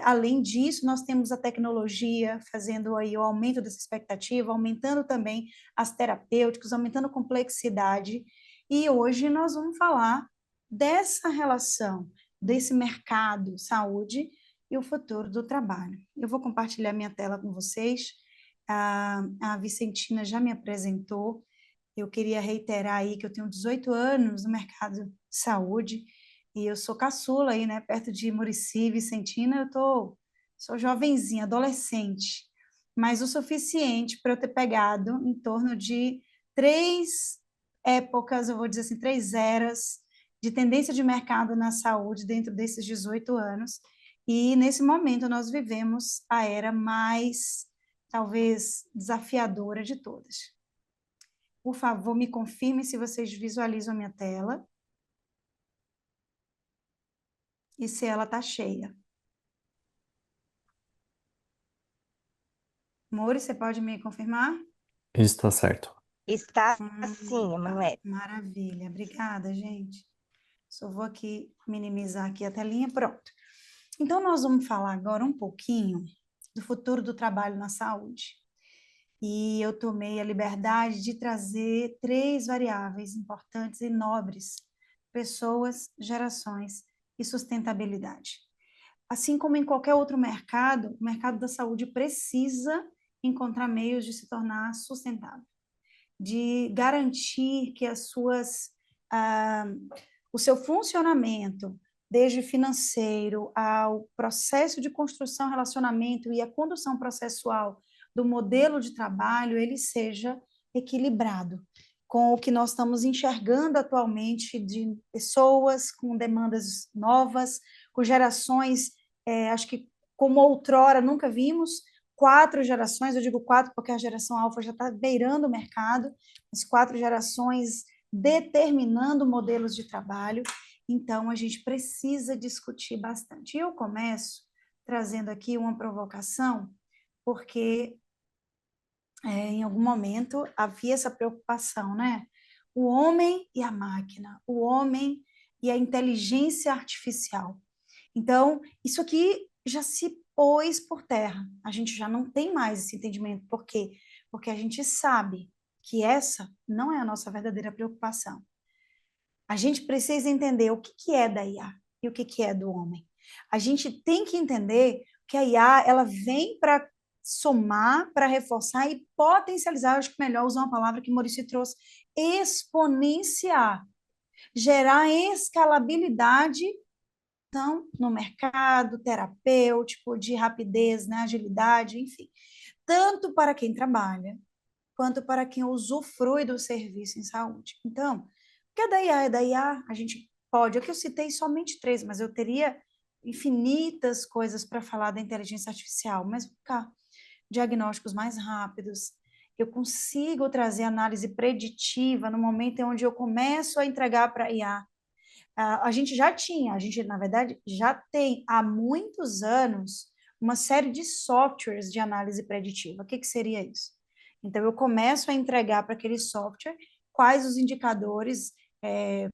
além disso, nós temos a tecnologia fazendo aí o aumento dessa expectativa, aumentando também as terapêuticas, aumentando a complexidade, e hoje nós vamos falar dessa relação, desse mercado saúde e o futuro do trabalho. Eu vou compartilhar minha tela com vocês. A Vicentina já me apresentou. Eu queria reiterar aí que eu tenho 18 anos no mercado de saúde e eu sou caçula aí, né, perto de Murici, Vicentina, sou jovenzinha, adolescente, mas o suficiente para eu ter pegado em torno de 3 épocas, eu vou dizer assim, 3 eras de tendência de mercado na saúde dentro desses 18 anos. E nesse momento nós vivemos a era mais, talvez, desafiadora de todas. Por favor, me confirme se vocês visualizam a minha tela e se ela está cheia. Mori, você pode me confirmar? Isso está certo. Está sim, Emanuele. Maravilha, obrigada, gente. Só vou aqui minimizar aqui a telinha, pronto. Então, nós vamos falar agora um pouquinho do futuro do trabalho na saúde. E eu tomei a liberdade de trazer 3 variáveis importantes e nobres: pessoas, gerações e sustentabilidade. Assim como em qualquer outro mercado, o mercado da saúde precisa encontrar meios de se tornar sustentável, de garantir que o seu funcionamento, desde financeiro ao processo de construção, relacionamento e a condução processual do modelo de trabalho, ele seja equilibrado com o que nós estamos enxergando atualmente de pessoas com demandas novas, com gerações, acho que como outrora nunca vimos, 4 gerações, eu digo 4 porque a geração alfa já está beirando o mercado, as 4 gerações determinando modelos de trabalho, então a gente precisa discutir bastante. E eu começo trazendo aqui uma provocação, porque em algum momento havia essa preocupação, né? O homem e a máquina, o homem e a inteligência artificial. Então, isso aqui já se pôs por terra. A gente já não tem mais esse entendimento. Por quê? Porque a gente sabe que essa não é a nossa verdadeira preocupação. A gente precisa entender o que é da IA e o que é do homem. A gente tem que entender que a IA ela vem para somar, para reforçar e potencializar. Eu acho que melhor usar uma palavra que o Maurício trouxe: exponenciar gerar escalabilidade, então, no mercado terapêutico, de rapidez, né, agilidade, enfim, tanto para quem trabalha, quanto para quem usufrui do serviço em saúde. Então, o que é da IA? É da IA, a gente pode, aqui eu citei somente 3, mas eu teria infinitas coisas para falar da inteligência artificial, mas cá, diagnósticos mais rápidos, eu consigo trazer análise preditiva no momento em onde eu começo a entregar para a IA. A gente já tinha, a gente, na verdade, já tem há muitos anos uma série de softwares de análise preditiva. O que seria isso? Então, eu começo a entregar para aquele software quais os indicadores,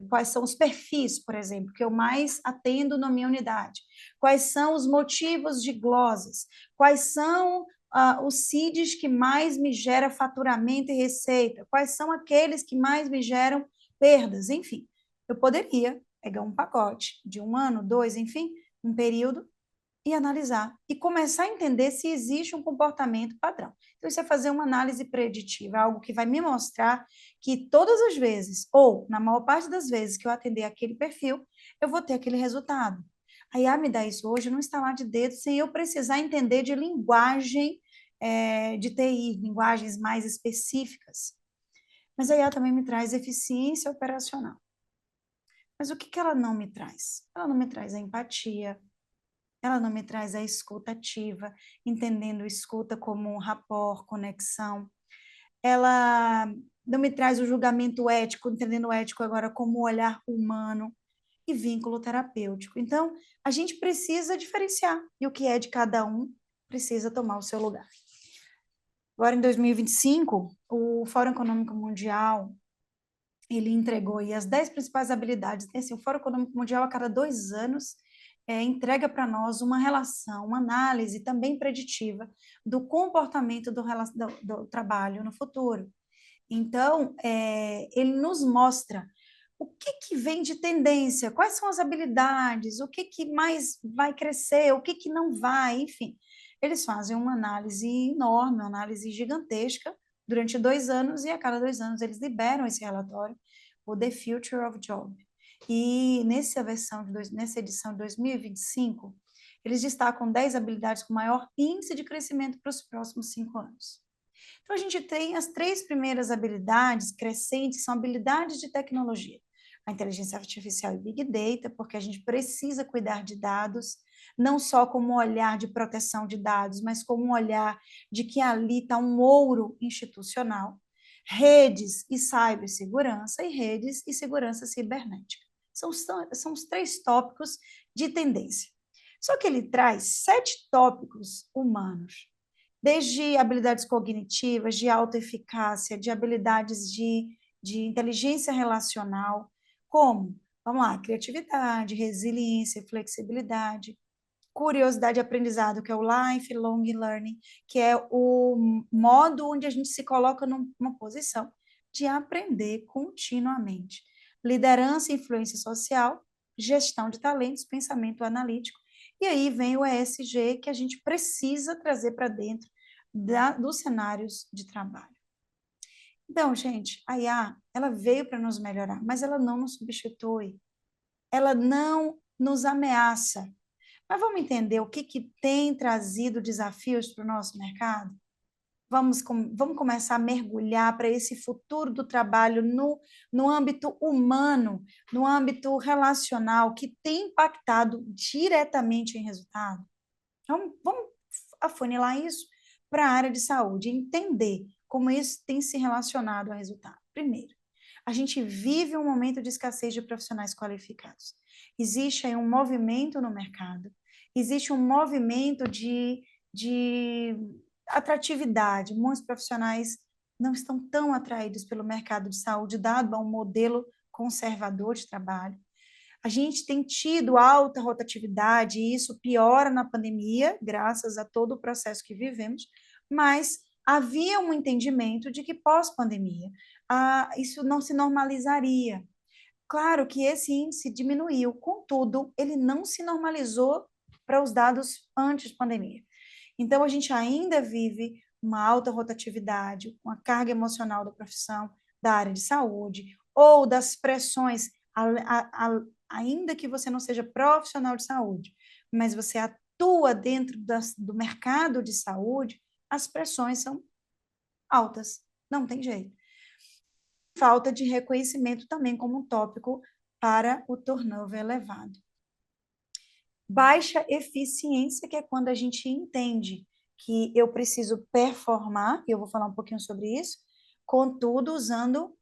quais são os perfis, por exemplo, que eu mais atendo na minha unidade, quais são os motivos de glosas, quais são os CIDs que mais me geram faturamento e receita, quais são aqueles que mais me geram perdas, enfim. Eu poderia pegar um pacote de 1 ano, 2, enfim, um período, e analisar, e começar a entender se existe um comportamento padrão. Então, isso é fazer uma análise preditiva, algo que vai me mostrar que todas as vezes, ou na maior parte das vezes que eu atender aquele perfil, eu vou ter aquele resultado. A IA me dá isso hoje num estalar de dedo, sem eu precisar entender de linguagem de TI, linguagens mais específicas. Mas a IA também me traz eficiência operacional. Mas o que ela não me traz? Ela não me traz a empatia, ela não me traz a escuta ativa, entendendo escuta como um rapport, conexão. Ela não me traz o julgamento ético, entendendo o ético agora como um olhar humano e vínculo terapêutico. Então, a gente precisa diferenciar, e o que é de cada um precisa tomar o seu lugar. Agora, em 2025, o Fórum Econômico Mundial ele entregou aí as 10 principais habilidades. Assim, o Fórum Econômico Mundial, a cada 2 anos, entrega para nós uma relação, uma análise também preditiva do comportamento do trabalho no futuro. Então, ele nos mostra o que vem de tendência, quais são as habilidades, o que mais vai crescer, o que não vai, enfim. Eles fazem uma análise enorme, uma análise gigantesca, durante 2 anos, e a cada 2 anos eles liberam esse relatório, o The Future of Job. E nessa edição de 2025, eles destacam 10 habilidades com maior índice de crescimento para os próximos 5 anos. Então, a gente tem as 3 primeiras habilidades crescentes, são habilidades de tecnologia. A inteligência artificial e Big Data, porque a gente precisa cuidar de dados, não só como um olhar de proteção de dados, mas como um olhar de que ali está um ouro institucional, redes e cibersegurança, e redes e segurança cibernética. São os 3 tópicos de tendência. Só que ele traz 7 tópicos humanos, desde habilidades cognitivas, de autoeficácia, de habilidades de inteligência relacional, como, vamos lá, criatividade, resiliência, flexibilidade, curiosidade e aprendizado, que é o lifelong learning, que é o modo onde a gente se coloca numa posição de aprender continuamente. Liderança e influência social, gestão de talentos, pensamento analítico, e aí vem o ESG, que a gente precisa trazer para dentro dos cenários de trabalho. Então, gente, a IA, ela veio para nos melhorar, mas ela não nos substitui, ela não nos ameaça. Mas vamos entender o que tem trazido desafios para o nosso mercado? Vamos começar a mergulhar para esse futuro do trabalho no âmbito humano, no âmbito relacional, que tem impactado diretamente em resultado. Então, vamos afunilar isso para a área de saúde, entender como isso tem se relacionado ao resultado. Primeiro, a gente vive um momento de escassez de profissionais qualificados. Existe aí um movimento no mercado, existe um movimento de atratividade. Muitos profissionais não estão tão atraídos pelo mercado de saúde, dado a um modelo conservador de trabalho. A gente tem tido alta rotatividade, e isso piora na pandemia, graças a todo o processo que vivemos, mas havia um entendimento de que pós-pandemia isso não se normalizaria. Claro que esse índice diminuiu, contudo, ele não se normalizou para os dados antes da pandemia. Então, a gente ainda vive uma alta rotatividade, uma carga emocional da profissão, da área de saúde, ou das pressões ainda que você não seja profissional de saúde, mas você atua dentro do mercado de saúde, as pressões são altas, não tem jeito. Falta de reconhecimento também como um tópico para o turnover elevado. Baixa eficiência, que é quando a gente entende que eu preciso performar, e eu vou falar um pouquinho sobre isso, contudo, usando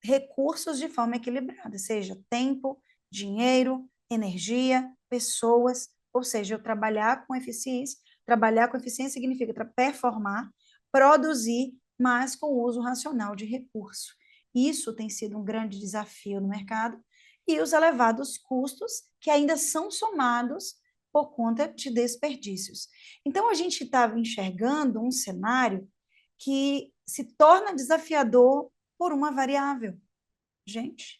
recursos de forma equilibrada, seja tempo, dinheiro, energia, pessoas, ou seja, eu trabalhar com eficiência. Trabalhar com eficiência significa performar, produzir, mas com o uso racional de recurso. Isso tem sido um grande desafio no mercado, e os elevados custos que ainda são somados por conta de desperdícios. Então, a gente estava enxergando um cenário que se torna desafiador por uma variável. Gente.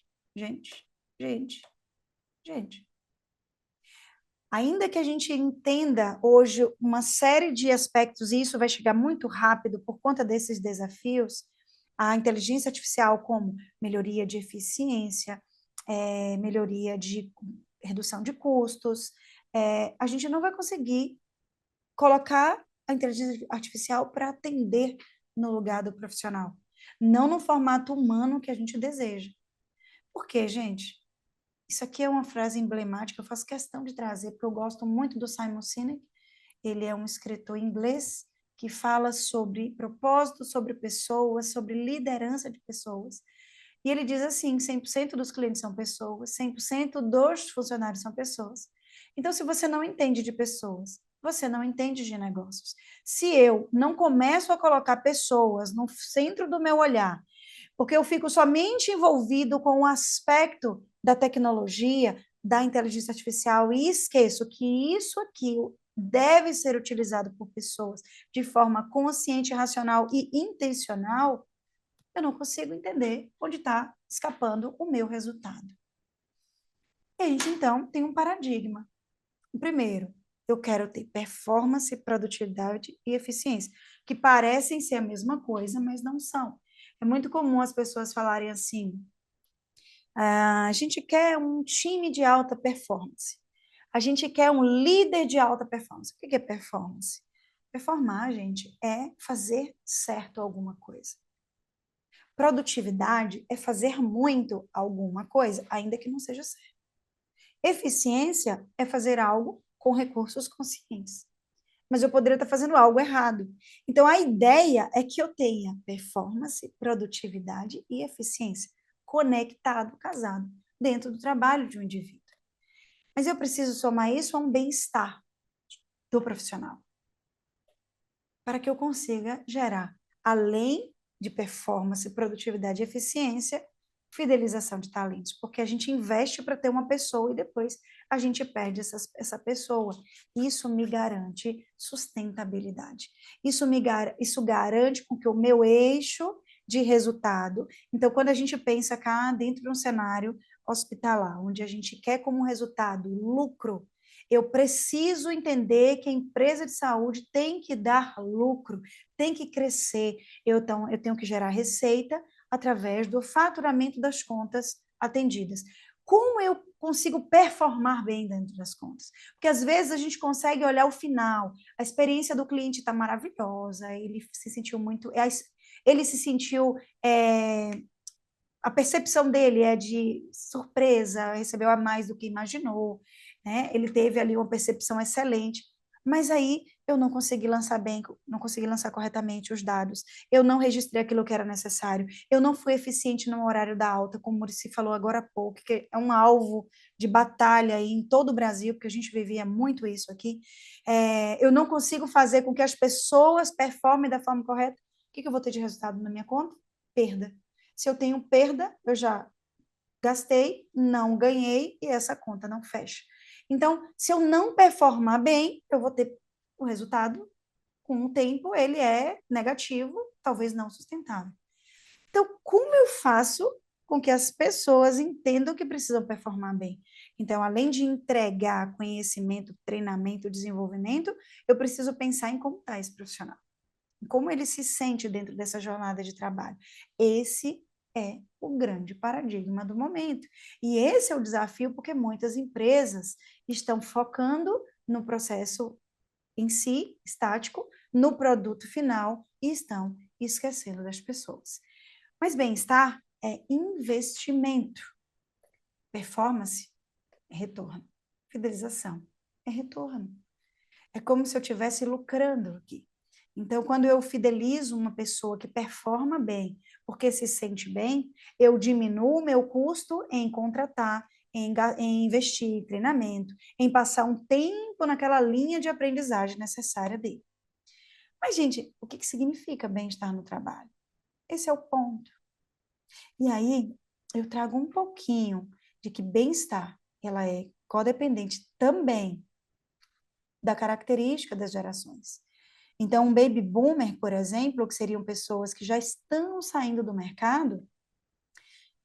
Ainda que a gente entenda hoje uma série de aspectos, e isso vai chegar muito rápido por conta desses desafios, a inteligência artificial como melhoria de eficiência, melhoria de redução de custos, a gente não vai conseguir colocar a inteligência artificial para atender no lugar do profissional, não no formato humano que a gente deseja. Por quê, gente? Isso aqui é uma frase emblemática, eu faço questão de trazer, porque eu gosto muito do Simon Sinek. Ele é um escritor inglês que fala sobre propósito, sobre pessoas, sobre liderança de pessoas. E ele diz assim, 100% dos clientes são pessoas, 100% dos funcionários são pessoas. Então, se você não entende de pessoas, você não entende de negócios. Se eu não começo a colocar pessoas no centro do meu olhar, porque eu fico somente envolvido com o aspecto da tecnologia, da inteligência artificial, e esqueço que isso aqui deve ser utilizado por pessoas de forma consciente, racional e intencional, eu não consigo entender onde está escapando o meu resultado. E a gente, então, tem um paradigma. O primeiro, eu quero ter performance, produtividade e eficiência, que parecem ser a mesma coisa, mas não são. É muito comum as pessoas falarem assim, a gente quer um time de alta performance, a gente quer um líder de alta performance. O que é performance? Performar, gente, é fazer certo alguma coisa. Produtividade é fazer muito alguma coisa, ainda que não seja certo. Eficiência é fazer algo com recursos conscientes. Mas eu poderia estar fazendo algo errado. Então, a ideia é que eu tenha performance, produtividade e eficiência conectado, casado, dentro do trabalho de um indivíduo. Mas eu preciso somar isso a um bem-estar do profissional, para que eu consiga gerar, além de performance, produtividade e eficiência, fidelização de talentos, porque a gente investe para ter uma pessoa e depois a gente perde essa pessoa. Isso me garante sustentabilidade. Isso garante com que o meu eixo de resultado. Então, quando a gente pensa cá dentro de um cenário hospitalar, onde a gente quer como resultado lucro, eu preciso entender que a empresa de saúde tem que dar lucro, tem que crescer. Eu tenho que gerar receita através do faturamento das contas atendidas. Como eu consigo performar bem dentro das contas? Porque às vezes a gente consegue olhar o final, a experiência do cliente está maravilhosa, ele se sentiu a percepção dele é de surpresa, recebeu a mais do que imaginou, né? Ele teve ali uma percepção excelente, mas aí eu não consegui lançar bem, não consegui lançar corretamente os dados, eu não registrei aquilo que era necessário, eu não fui eficiente no horário da alta, como o Muricy falou agora há pouco, que é um alvo de batalha aí em todo o Brasil, porque a gente vivia muito isso aqui, eu não consigo fazer com que as pessoas performem da forma correta, o que eu vou ter de resultado na minha conta? Perda. Se eu tenho perda, eu já gastei, não ganhei e essa conta não fecha. Então, se eu não performar bem, eu vou ter o resultado, com o tempo, ele é negativo, talvez não sustentável. Então, como eu faço com que as pessoas entendam que precisam performar bem? Então, além de entregar conhecimento, treinamento, desenvolvimento, eu preciso pensar em como está esse profissional. Como ele se sente dentro dessa jornada de trabalho. Esse é o grande paradigma do momento. E esse é o desafio, porque muitas empresas estão focando no processo em si, estático, no produto final, e estão esquecendo das pessoas. Mas bem-estar é investimento. Performance é retorno. Fidelização é retorno. É como se eu estivesse lucrando aqui. Então, quando eu fidelizo uma pessoa que performa bem, porque se sente bem, eu diminuo o meu custo em contratar, em investir em treinamento, em passar um tempo naquela linha de aprendizagem necessária dele. Mas, gente, o que significa bem-estar no trabalho? Esse é o ponto. E aí, eu trago um pouquinho de que bem-estar, ela é codependente também da característica das gerações. Então, um baby boomer, por exemplo, que seriam pessoas que já estão saindo do mercado,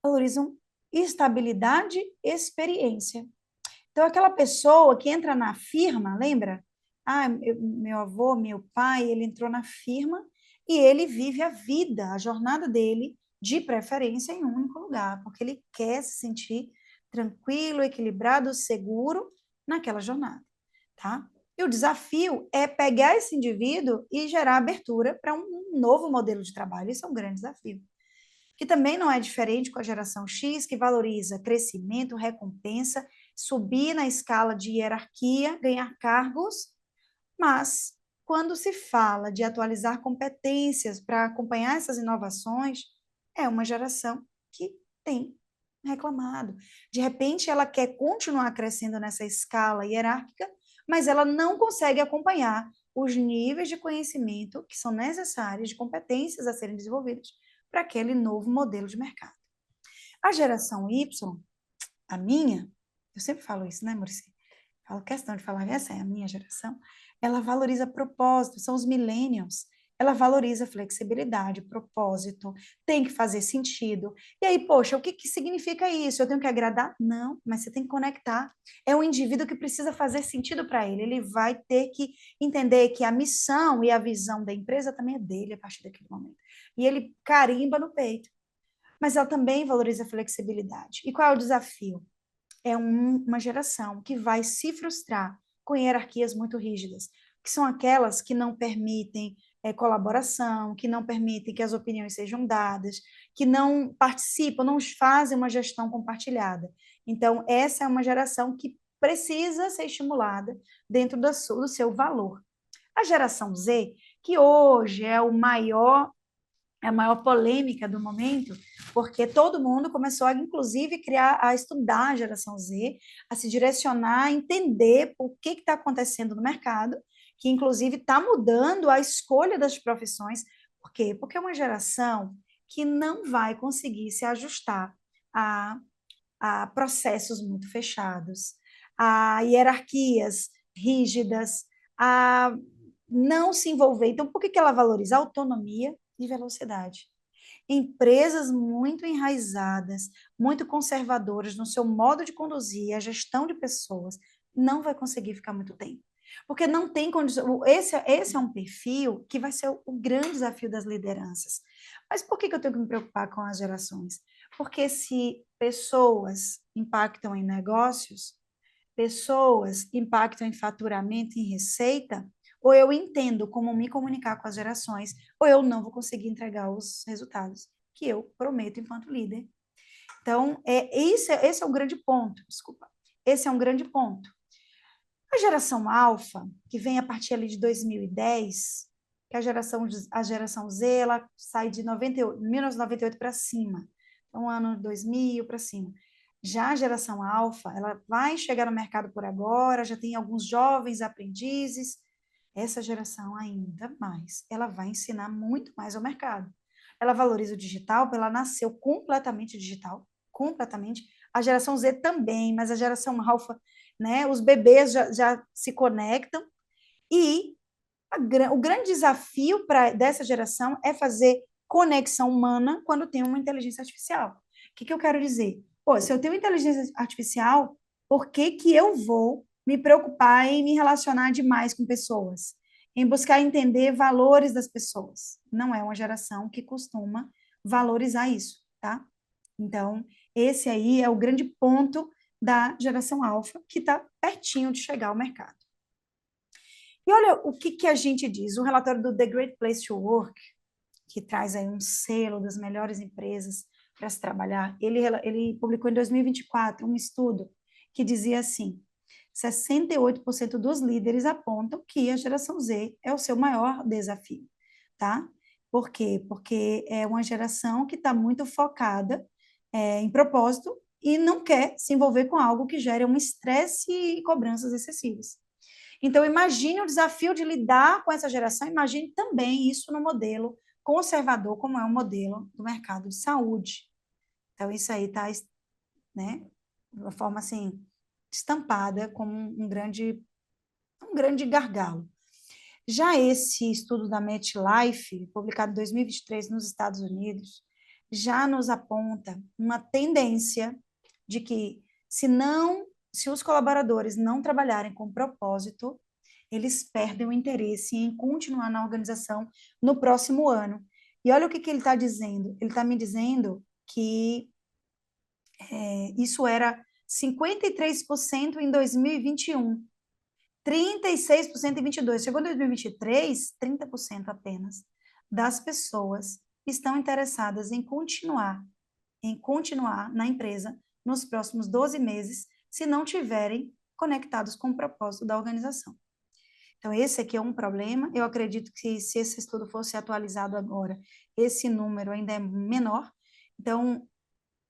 valorizam estabilidade e experiência. Então, aquela pessoa que entra na firma, lembra? Ah, meu avô, meu pai, ele entrou na firma e ele vive a vida, a jornada dele, de preferência em um único lugar, porque ele quer se sentir tranquilo, equilibrado, seguro naquela jornada, tá? E o desafio é pegar esse indivíduo e gerar abertura para um novo modelo de trabalho. Isso é um grande desafio. Que também não é diferente com a geração X, que valoriza crescimento, recompensa, subir na escala de hierarquia, ganhar cargos, mas quando se fala de atualizar competências para acompanhar essas inovações, é uma geração que tem reclamado. De repente, ela quer continuar crescendo nessa escala hierárquica, mas ela não consegue acompanhar os níveis de conhecimento que são necessários, de competências a serem desenvolvidas para aquele novo modelo de mercado. A geração Y, a minha, eu sempre falo isso, né, Muricy? Falo questão de falar, essa é a minha geração, ela valoriza propósito, são os millennials. Ela valoriza flexibilidade, propósito, tem que fazer sentido. E aí, poxa, o que significa isso? Eu tenho que agradar? Não, mas você tem que conectar. É um indivíduo que precisa fazer sentido para ele. Ele vai ter que entender que a missão e a visão da empresa também é dele a partir daquele momento. E ele carimba no peito. Mas ela também valoriza a flexibilidade. E qual é o desafio? É uma geração que vai se frustrar com hierarquias muito rígidas, que são aquelas que não permitem colaboração, que não permitem que as opiniões sejam dadas, que não participam, não fazem uma gestão compartilhada. Então, essa é uma geração que precisa ser estimulada dentro do seu valor. A geração Z, que hoje é a maior polêmica do momento, porque todo mundo começou, inclusive, a estudar a geração Z, a se direcionar, a entender o que está acontecendo no mercado, que, inclusive, está mudando a escolha das profissões. Por quê? Porque é uma geração que não vai conseguir se ajustar a processos muito fechados, a hierarquias rígidas, a não se envolver. Então, por que ela valoriza a autonomia e velocidade? Empresas muito enraizadas, muito conservadoras no seu modo de conduzir a gestão de pessoas, não vai conseguir ficar muito tempo. Porque não tem condição. Esse é um perfil que vai ser o grande desafio das lideranças. Mas por que eu tenho que me preocupar com as gerações? Porque se pessoas impactam em negócios, pessoas impactam em faturamento e em receita, ou eu entendo como me comunicar com as gerações, ou eu não vou conseguir entregar os resultados que eu prometo enquanto líder. Então, esse é um grande ponto, desculpa. Esse é um grande ponto. A geração alfa, que vem a partir ali de 2010, que a geração Z, ela sai de 1998 para cima. Então, ano 2000 para cima. Já a geração alfa, ela vai chegar no mercado por agora, já tem alguns jovens aprendizes. Essa geração ainda mais, ela vai ensinar muito mais ao mercado. Ela valoriza o digital, ela nasceu completamente digital, completamente. A geração Z também, mas a geração alfa, né, os bebês já se conectam. E o grande desafio dessa geração é fazer conexão humana quando tem uma inteligência artificial. O que eu quero dizer? Pô, se eu tenho inteligência artificial, por que eu vou me preocupar em me relacionar demais com pessoas? Em buscar entender valores das pessoas? Não é uma geração que costuma valorizar isso, tá? Então, esse aí é o grande ponto da geração alfa, que está pertinho de chegar ao mercado. E olha o que a gente diz, o relatório do The Great Place to Work, que traz aí um selo das melhores empresas para se trabalhar, ele publicou em 2024 um estudo que dizia assim, 68% dos líderes apontam que a geração Z é o seu maior desafio, tá? Por quê? Porque é uma geração que está muito focada em propósito e não quer se envolver com algo que gere um estresse e cobranças excessivas. Então, imagine o desafio de lidar com essa geração, imagine também isso no modelo conservador, como é o modelo do mercado de saúde. Então, isso aí está, né, de uma forma assim, estampada como um grande gargalo. Já esse estudo da MetLife, publicado em 2023 nos Estados Unidos, já nos aponta uma tendência de que, se os colaboradores não trabalharem com propósito, eles perdem o interesse em continuar na organização no próximo ano. E olha o que ele está dizendo. Ele está me dizendo que isso era 53% em 2021, 36% em 2022. Chegou em 2023, 30% apenas das pessoas estão interessadas em continuar na empresa nos próximos 12 meses, se não tiverem conectados com o propósito da organização. Então, esse aqui é um problema. Eu acredito que se esse estudo fosse atualizado agora, esse número ainda é menor. Então,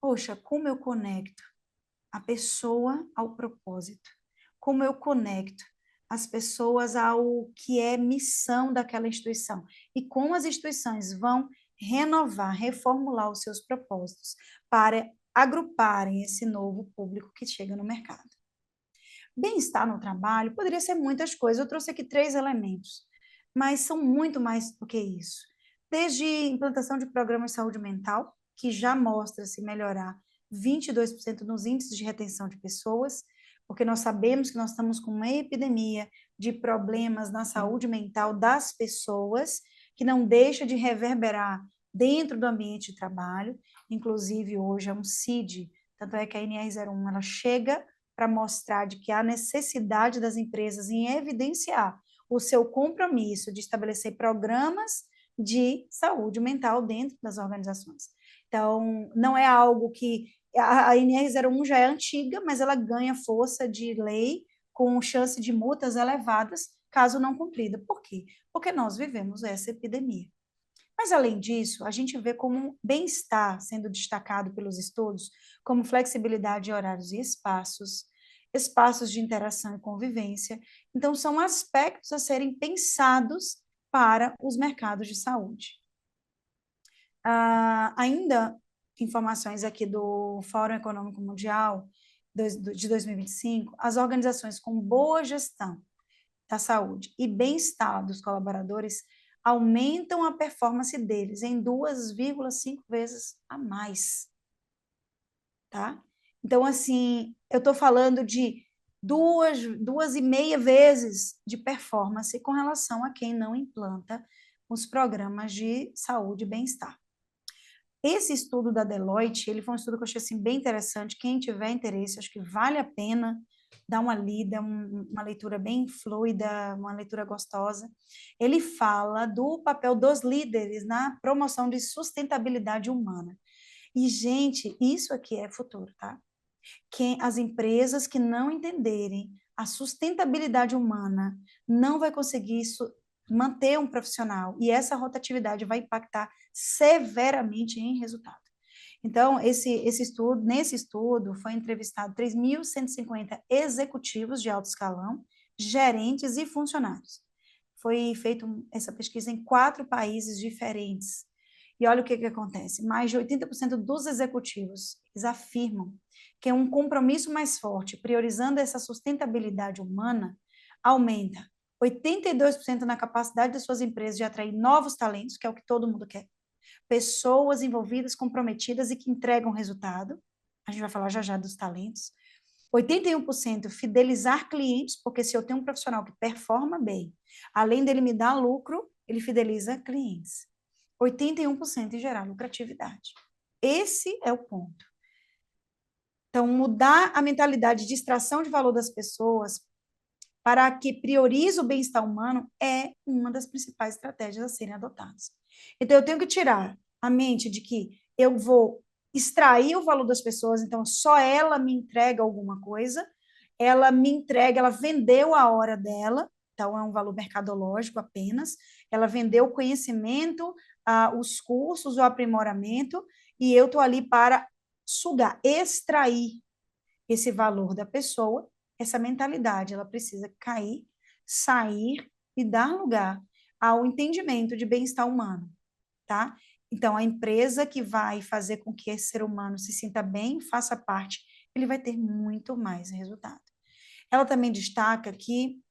poxa, como eu conecto a pessoa ao propósito? Como eu conecto as pessoas ao que é missão daquela instituição? E como as instituições vão renovar, reformular os seus propósitos para agruparem esse novo público que chega no mercado. Bem-estar no trabalho poderia ser muitas coisas. Eu trouxe aqui 3 elementos, mas são muito mais do que isso. Desde implantação de programas de saúde mental, que já mostra-se melhorar 22% nos índices de retenção de pessoas, porque nós sabemos que nós estamos com uma epidemia de problemas na saúde mental das pessoas, que não deixa de reverberar dentro do ambiente de trabalho. Inclusive, hoje é um CID, tanto é que a NR01 ela chega para mostrar de que há necessidade das empresas em evidenciar o seu compromisso de estabelecer programas de saúde mental dentro das organizações. Então, não é algo que... A NR01 já é antiga, mas ela ganha força de lei com chance de multas elevadas, caso não cumprida. Por quê? Porque nós vivemos essa epidemia. Mas, além disso, a gente vê como bem-estar sendo destacado pelos estudos, como flexibilidade de horários e espaços de interação e convivência. Então, são aspectos a serem pensados para os mercados de saúde. Ainda, informações aqui do Fórum Econômico Mundial de 2025, as organizações com boa gestão da saúde e bem-estar dos colaboradores aumentam a performance deles em 2,5 vezes a mais, tá? Então, assim, eu estou falando de 2,5 vezes de performance com relação a quem não implanta os programas de saúde e bem-estar. Esse estudo da Deloitte, ele foi um estudo que eu achei assim, bem interessante. Quem tiver interesse, acho que vale a pena dar uma lida, uma leitura bem fluida, uma leitura gostosa. Ele fala do papel dos líderes na promoção de sustentabilidade humana. E, gente, isso aqui é futuro, tá? As empresas que não entenderem a sustentabilidade humana não vai conseguir manter um profissional, e essa rotatividade vai impactar severamente em resultado. Então, nesse estudo, foi entrevistado 3.150 executivos de alto escalão, gerentes e funcionários. Foi feita essa pesquisa em 4 países diferentes. E olha o que acontece. Mais de 80% dos executivos, eles afirmam que um compromisso mais forte, priorizando essa sustentabilidade humana, aumenta 82% na capacidade das suas empresas de atrair novos talentos, que é o que todo mundo quer, pessoas envolvidas, comprometidas e que entregam resultado. A gente vai falar já já dos talentos. 81% fidelizar clientes, porque se eu tenho um profissional que performa bem, além dele me dar lucro, ele fideliza clientes. 81% em gerar lucratividade. Esse é o ponto. Então, mudar a mentalidade de extração de valor das pessoas para que priorize o bem-estar humano é uma das principais estratégias a serem adotadas. Então, eu tenho que tirar a mente de que eu vou extrair o valor das pessoas, então só ela me entrega alguma coisa, ela me entrega, ela vendeu a hora dela, então é um valor mercadológico apenas, ela vendeu o conhecimento, os cursos, o aprimoramento, e eu estou ali para sugar, extrair esse valor da pessoa, essa mentalidade, ela precisa cair, sair e dar lugar ao entendimento de bem-estar humano, tá? Então, a empresa que vai fazer com que esse ser humano se sinta bem, faça parte, ele vai ter muito mais resultado. Ela também destaca que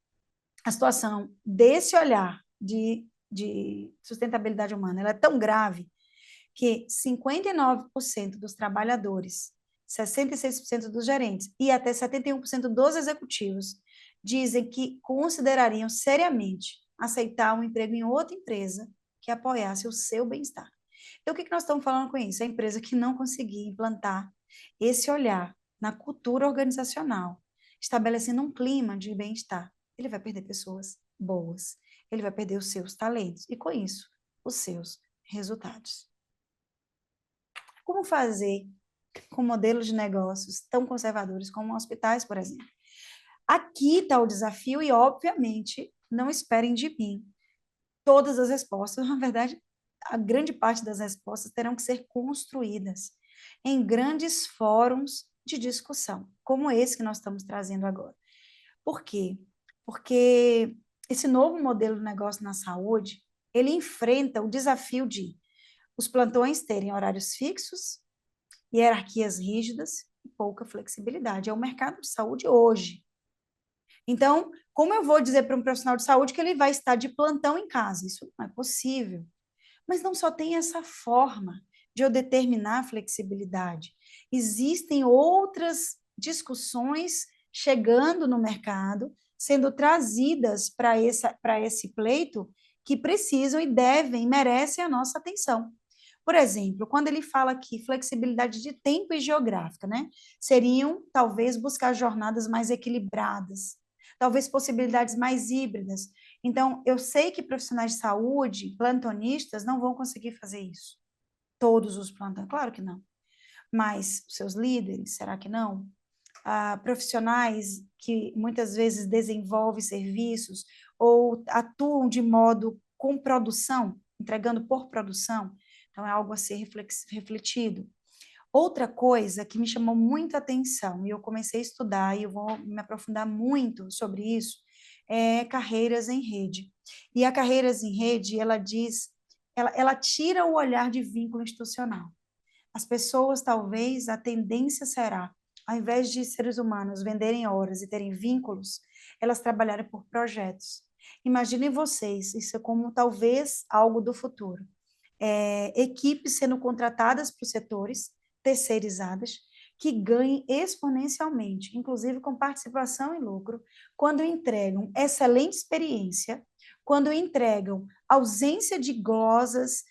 a situação desse olhar de sustentabilidade humana, ela é tão grave que 59% dos trabalhadores, 66% dos gerentes e até 71% dos executivos dizem que considerariam seriamente aceitar um emprego em outra empresa que apoiasse o seu bem-estar. Então, o que nós estamos falando com isso? A empresa que não conseguir implantar esse olhar na cultura organizacional, estabelecendo um clima de bem-estar, ele vai perder pessoas boas, ele vai perder os seus talentos e, com isso, os seus resultados. Como fazer com modelos de negócios tão conservadores como hospitais, por exemplo? Aqui está o desafio e, obviamente, não esperem de mim todas as respostas. Na verdade, a grande parte das respostas terão que ser construídas em grandes fóruns de discussão, como esse que nós estamos trazendo agora. Por quê? Porque esse novo modelo de negócio na saúde, ele enfrenta o desafio de os plantões terem horários fixos, hierarquias rígidas e pouca flexibilidade. É o mercado de saúde hoje. Então, como eu vou dizer para um profissional de saúde que ele vai estar de plantão em casa? Isso não é possível. Mas não só tem essa forma de eu determinar a flexibilidade. Existem outras discussões chegando no mercado, sendo trazidas para esse pleito, que precisam e devem, merecem a nossa atenção. Por exemplo, quando ele fala aqui flexibilidade de tempo e geográfica, né? Seriam, talvez, buscar jornadas mais equilibradas, talvez possibilidades mais híbridas. Então, eu sei que profissionais de saúde, plantonistas, não vão conseguir fazer isso. Todos os plantões, claro que não. Mas os seus líderes, será que não? Profissionais que muitas vezes desenvolvem serviços ou atuam de modo com produção, entregando por produção, então é algo a ser refletido. Outra coisa que me chamou muito a atenção, e eu comecei a estudar, e eu vou me aprofundar muito sobre isso, é carreiras em rede. E a carreiras em rede, ela diz, ela tira o olhar de vínculo institucional. As pessoas, talvez, a tendência será, ao invés de seres humanos venderem horas e terem vínculos, elas trabalharem por projetos. Imaginem vocês, isso é como talvez algo do futuro. Equipes sendo contratadas para os setores, terceirizadas, que ganhem exponencialmente, inclusive com participação e lucro, quando entregam excelente experiência, quando entregam ausência de glosas,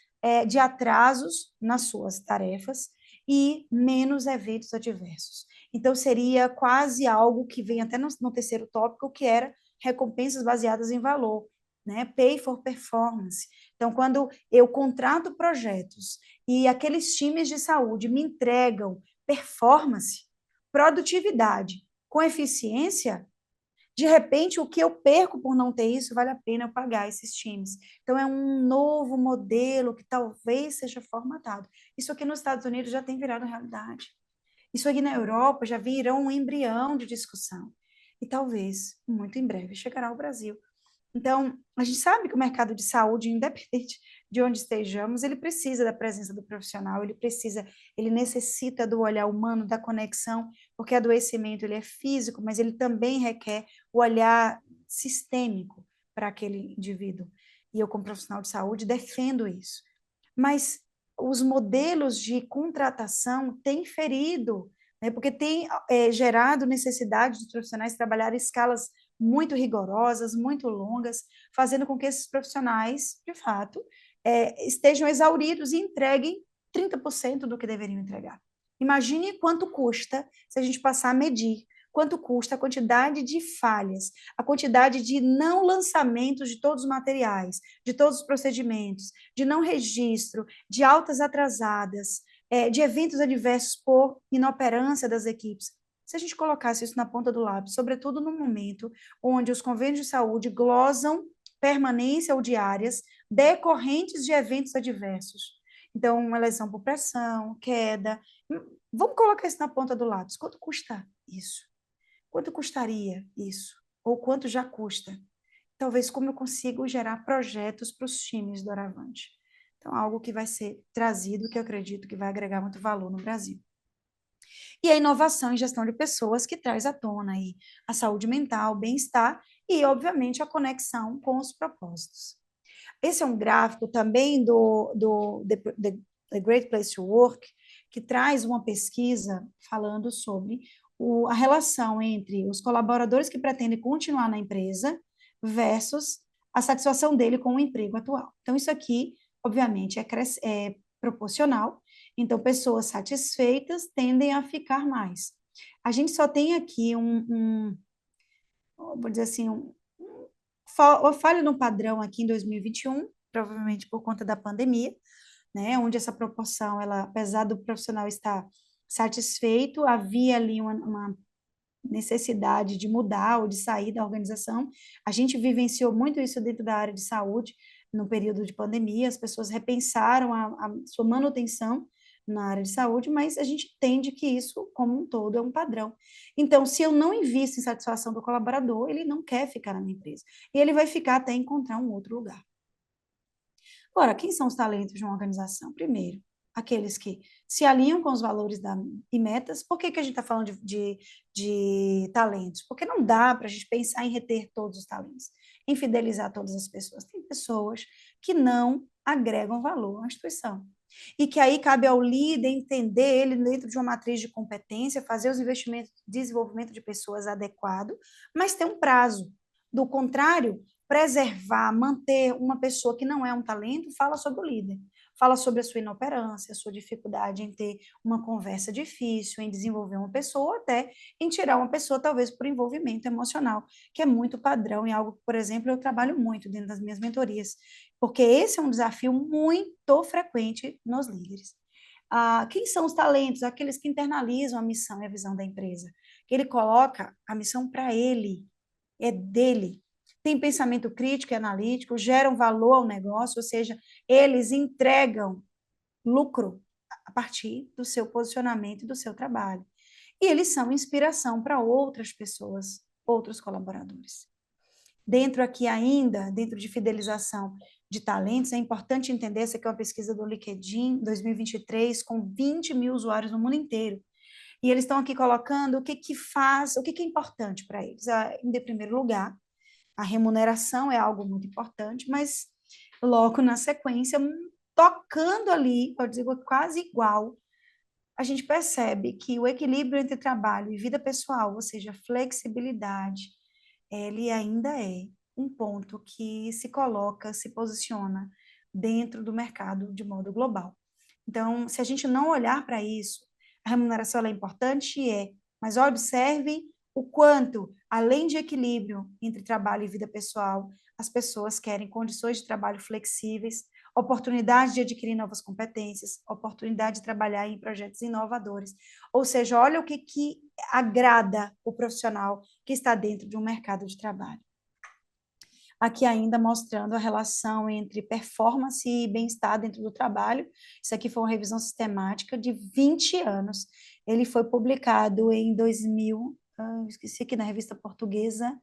de atrasos nas suas tarefas e menos eventos adversos. Então, seria quase algo que vem até no terceiro tópico, que era recompensas baseadas em valor, né? Pay for performance. Então, quando eu contrato projetos e aqueles times de saúde me entregam performance, produtividade com eficiência, de repente, o que eu perco por não ter isso, vale a pena eu pagar esses times. Então, é um novo modelo que talvez seja formatado. Isso aqui nos Estados Unidos já tem virado realidade. Isso aqui na Europa já virou um embrião de discussão. E talvez, muito em breve, chegará ao Brasil. Então, a gente sabe que o mercado de saúde, independente de onde estejamos, ele precisa da presença do profissional, ele necessita do olhar humano, da conexão, porque adoecimento ele é físico, mas ele também requer o olhar sistêmico para aquele indivíduo. E eu, como profissional de saúde, defendo isso. Mas os modelos de contratação têm ferido, né, porque tem gerado necessidade dos profissionais trabalhar em escalas muito rigorosas, muito longas, fazendo com que esses profissionais, de fato, estejam exauridos e entreguem 30% do que deveriam entregar. Imagine quanto custa se a gente passar a medir quanto custa a quantidade de falhas, a quantidade de não lançamentos de todos os materiais, de todos os procedimentos, de não registro, de altas atrasadas, de eventos adversos por inoperância das equipes. Se a gente colocasse isso na ponta do lápis, sobretudo no momento onde os convênios de saúde glosam permanência ou diárias decorrentes de eventos adversos. Então, uma lesão por pressão, queda. Vamos colocar isso na ponta do lápis. Quanto custa isso? Quanto custaria isso? Ou quanto já custa? Talvez como eu consigo gerar projetos para os times do Aravante. Então, algo que vai ser trazido, que eu acredito que vai agregar muito valor no Brasil. E a inovação em gestão de pessoas, que traz à tona aí a saúde mental, o bem-estar e, obviamente, a conexão com os propósitos. Esse é um gráfico também do The Great Place to Work, que traz uma pesquisa falando sobre a relação entre os colaboradores que pretendem continuar na empresa versus a satisfação dele com o emprego atual. Então, isso aqui, obviamente, é proporcional. Então, pessoas satisfeitas tendem a ficar mais. A gente só tem aqui vou dizer assim, falha no padrão aqui em 2021, provavelmente por conta da pandemia, né, onde essa proporção, apesar do profissional estar satisfeito, havia ali uma necessidade de mudar ou de sair da organização. A gente vivenciou muito isso dentro da área de saúde, no período de pandemia, as pessoas repensaram a sua manutenção na área de saúde, mas a gente entende que isso, como um todo, é um padrão. Então, se eu não invisto em satisfação do colaborador, ele não quer ficar na minha empresa. E ele vai ficar até encontrar um outro lugar. Agora, quem são os talentos de uma organização? Primeiro, aqueles que se alinham com os valores e metas. Por que a gente está falando de talentos? Porque não dá para a gente pensar em reter todos os talentos, em fidelizar todas as pessoas. Tem pessoas que não agregam valor à instituição. E que aí cabe ao líder entender ele dentro de uma matriz de competência, fazer os investimentos de desenvolvimento de pessoas adequado, mas ter um prazo. Do contrário, preservar, manter uma pessoa que não é um talento, fala sobre o líder. Fala sobre a sua inoperância, a sua dificuldade em ter uma conversa difícil, em desenvolver uma pessoa, ou até em tirar uma pessoa, talvez, por envolvimento emocional, que é muito padrão e algo que, por exemplo, eu trabalho muito dentro das minhas mentorias, porque esse é um desafio muito frequente nos líderes. Quem são os talentos? Aqueles que internalizam a missão e a visão da empresa, que ele coloca a missão para ele, é dele. Tem pensamento crítico e analítico, geram valor ao negócio, ou seja, eles entregam lucro a partir do seu posicionamento e do seu trabalho. E eles são inspiração para outras pessoas, outros colaboradores. Dentro aqui ainda, dentro de fidelização de talentos, é importante entender, essa aqui é uma pesquisa do LinkedIn, 2023, com 20 mil usuários no mundo inteiro. E eles estão aqui colocando o que é importante para eles. Em primeiro lugar, a remuneração é algo muito importante, mas logo na sequência, tocando ali, eu digo quase igual, a gente percebe que o equilíbrio entre trabalho e vida pessoal, ou seja, flexibilidade, ele ainda é um ponto que se coloca, se posiciona dentro do mercado de modo global. Então, se a gente não olhar para isso, a remuneração é importante, mas observe o quanto, além de equilíbrio entre trabalho e vida pessoal, as pessoas querem condições de trabalho flexíveis, oportunidade de adquirir novas competências, oportunidade de trabalhar em projetos inovadores. Ou seja, olha o que agrada o profissional que está dentro de um mercado de trabalho. Aqui ainda mostrando a relação entre performance e bem-estar dentro do trabalho. Isso aqui foi uma revisão sistemática de 20 anos. Ele foi publicado em 2000, esqueci aqui na revista portuguesa,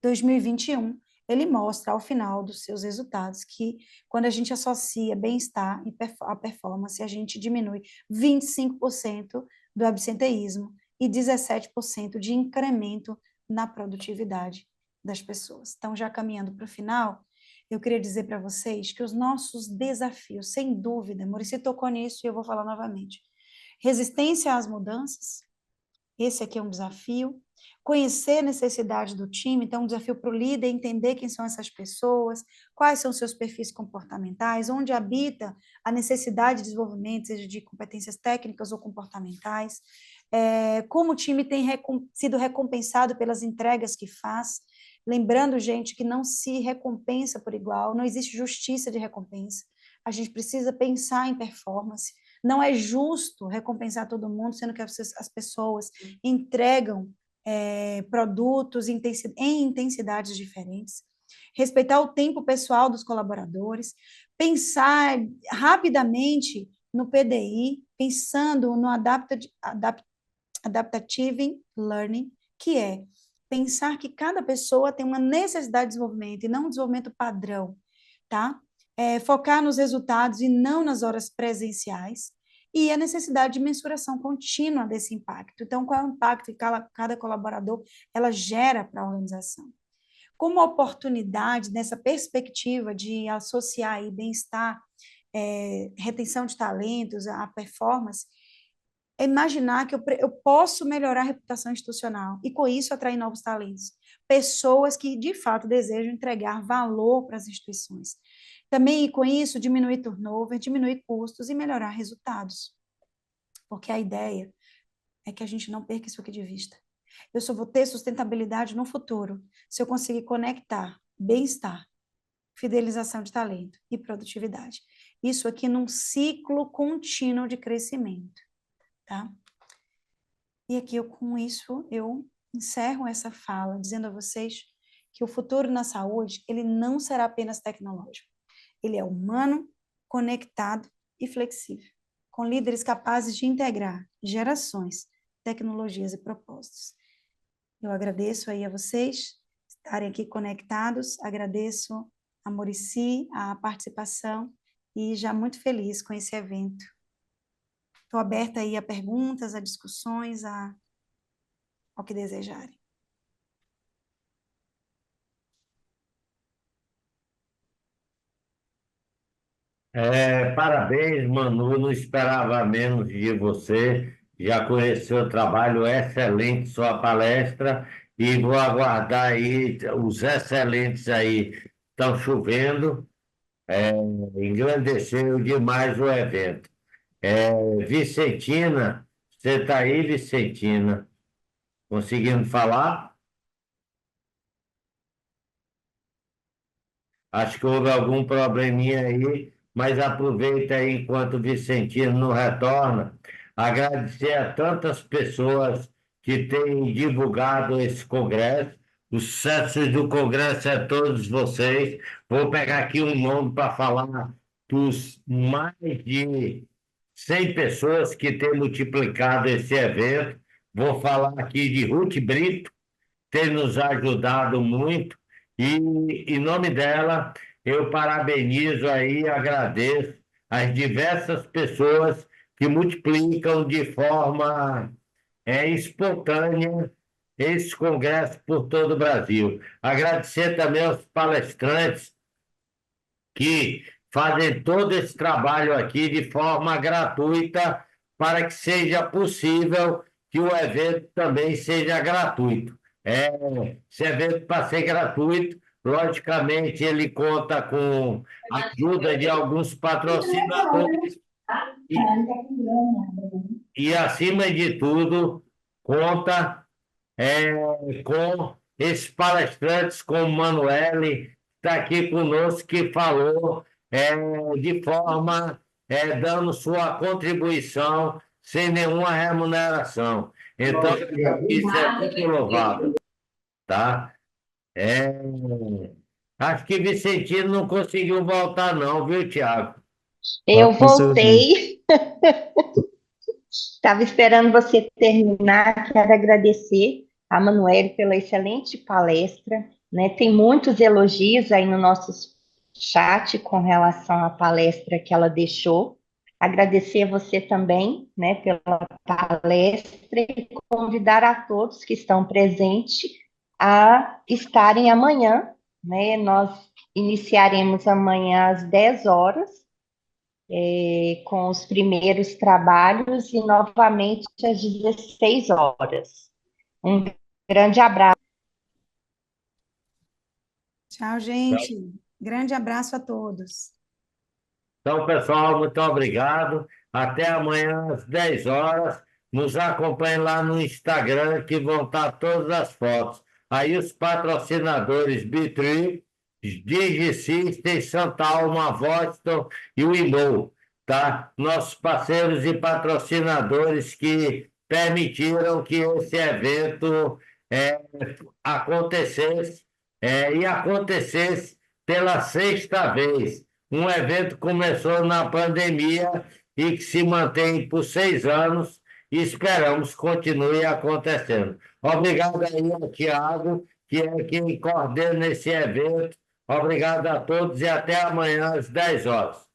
2021. Ele mostra, ao final dos seus resultados, que quando a gente associa bem-estar à performance, a gente diminui 25% do absenteísmo e 17% de incremento na produtividade das pessoas. Então, já caminhando para o final, eu queria dizer para vocês que os nossos desafios, sem dúvida, Muricy tocou nisso e eu vou falar novamente. Resistência às mudanças, esse aqui é um desafio. conhecer a necessidade do time. Então, um desafio para o líder é entender quem são essas pessoas, quais são seus perfis comportamentais, onde habita a necessidade de desenvolvimento, seja de competências técnicas ou comportamentais, como o time tem sido recompensado pelas entregas que faz. Lembrando, gente, que não se recompensa por igual, não existe justiça de recompensa. A gente precisa pensar em performance. Não é justo recompensar todo mundo, sendo que as pessoas entregam produtos em intensidades diferentes. Respeitar o tempo pessoal dos colaboradores, pensar rapidamente no PDI, pensando no Adaptive Learning, que é pensar que cada pessoa tem uma necessidade de desenvolvimento e não um desenvolvimento padrão, tá? Focar nos resultados e não nas horas presenciais, e a necessidade de mensuração contínua desse impacto. Então, qual é o impacto que cada colaborador ela gera para a organização? Como oportunidade, nessa perspectiva de associar aí bem-estar, retenção de talentos, a performance, é imaginar que eu posso melhorar a reputação institucional e, com isso, atrair novos talentos. Pessoas que, de fato, desejam entregar valor para as instituições. Também, com isso, diminuir turnover, diminuir custos e melhorar resultados. Porque a ideia é que a gente não perca isso aqui de vista. Eu só vou ter sustentabilidade no futuro se eu conseguir conectar bem-estar, fidelização de talento e produtividade. Isso aqui num ciclo contínuo de crescimento. Tá? E aqui, com isso, eu encerro essa fala, dizendo a vocês que o futuro na saúde, ele não será apenas tecnológico. Ele é humano, conectado e flexível, com líderes capazes de integrar gerações, tecnologias e propósitos. Eu agradeço aí a vocês estarem aqui conectados, agradeço a Muricy, a participação, e já muito feliz com esse evento. Estou aberta aí a perguntas, a discussões, ao que desejarem. Parabéns, Manu, não esperava menos de você. Já conheci o trabalho excelente, sua palestra, e vou aguardar aí os excelentes aí. Estão chovendo, engrandeceu demais o evento. Vicentina, você está aí, Vicentina? Conseguindo falar? Acho que houve algum probleminha aí, mas aproveita aí enquanto o Vicentino não retorna, agradecer a tantas pessoas que têm divulgado esse congresso. O sucesso do congresso é todos vocês. Vou pegar aqui um nome para falar dos mais de 100 pessoas que têm multiplicado esse evento. Vou falar aqui de Ruth Brito, tem nos ajudado muito, e em nome dela eu parabenizo aí, agradeço as diversas pessoas que multiplicam de forma espontânea esse congresso por todo o Brasil. Agradecer também aos palestrantes que fazem todo esse trabalho aqui de forma gratuita para que seja possível que o evento também seja gratuito. Esse evento, para ser gratuito, logicamente, ele conta com a ajuda de alguns patrocinadores e acima de tudo, conta com esses palestrantes, como Manuele, que está aqui conosco, que falou de forma, dando sua contribuição sem nenhuma remuneração. Então, isso é muito louvável, tá? É, acho que Vicentino não conseguiu voltar, não, viu, Tiago? Eu Aconteceu aqui. voltei, estava esperando você terminar. Quero agradecer a Manuele pela excelente palestra, né? Tem muitos elogios aí no nosso chat com relação à palestra que ela deixou. Agradecer a você também, né, pela palestra, e convidar a todos que estão presentes a estarem amanhã, né? Nós iniciaremos amanhã às 10 horas, com os primeiros trabalhos, e novamente às 16 horas. Um Grande abraço. Tchau, gente. Grande abraço a todos. Então, pessoal, muito obrigado. Até amanhã às 10 horas. Nos acompanhe lá no Instagram, que vão estar todas as fotos. Aí os patrocinadores Bitri, DigiSystem, Santa Alma, Voston e o Imol, tá? Nossos parceiros e patrocinadores que permitiram que esse evento é, acontecesse, e acontecesse pela sexta vez. Um evento que começou na pandemia e que se mantém por 6 anos e esperamos que continue acontecendo. Obrigado aí ao Tiago, que é quem coordena esse evento. Obrigado a todos e até amanhã às 10 horas.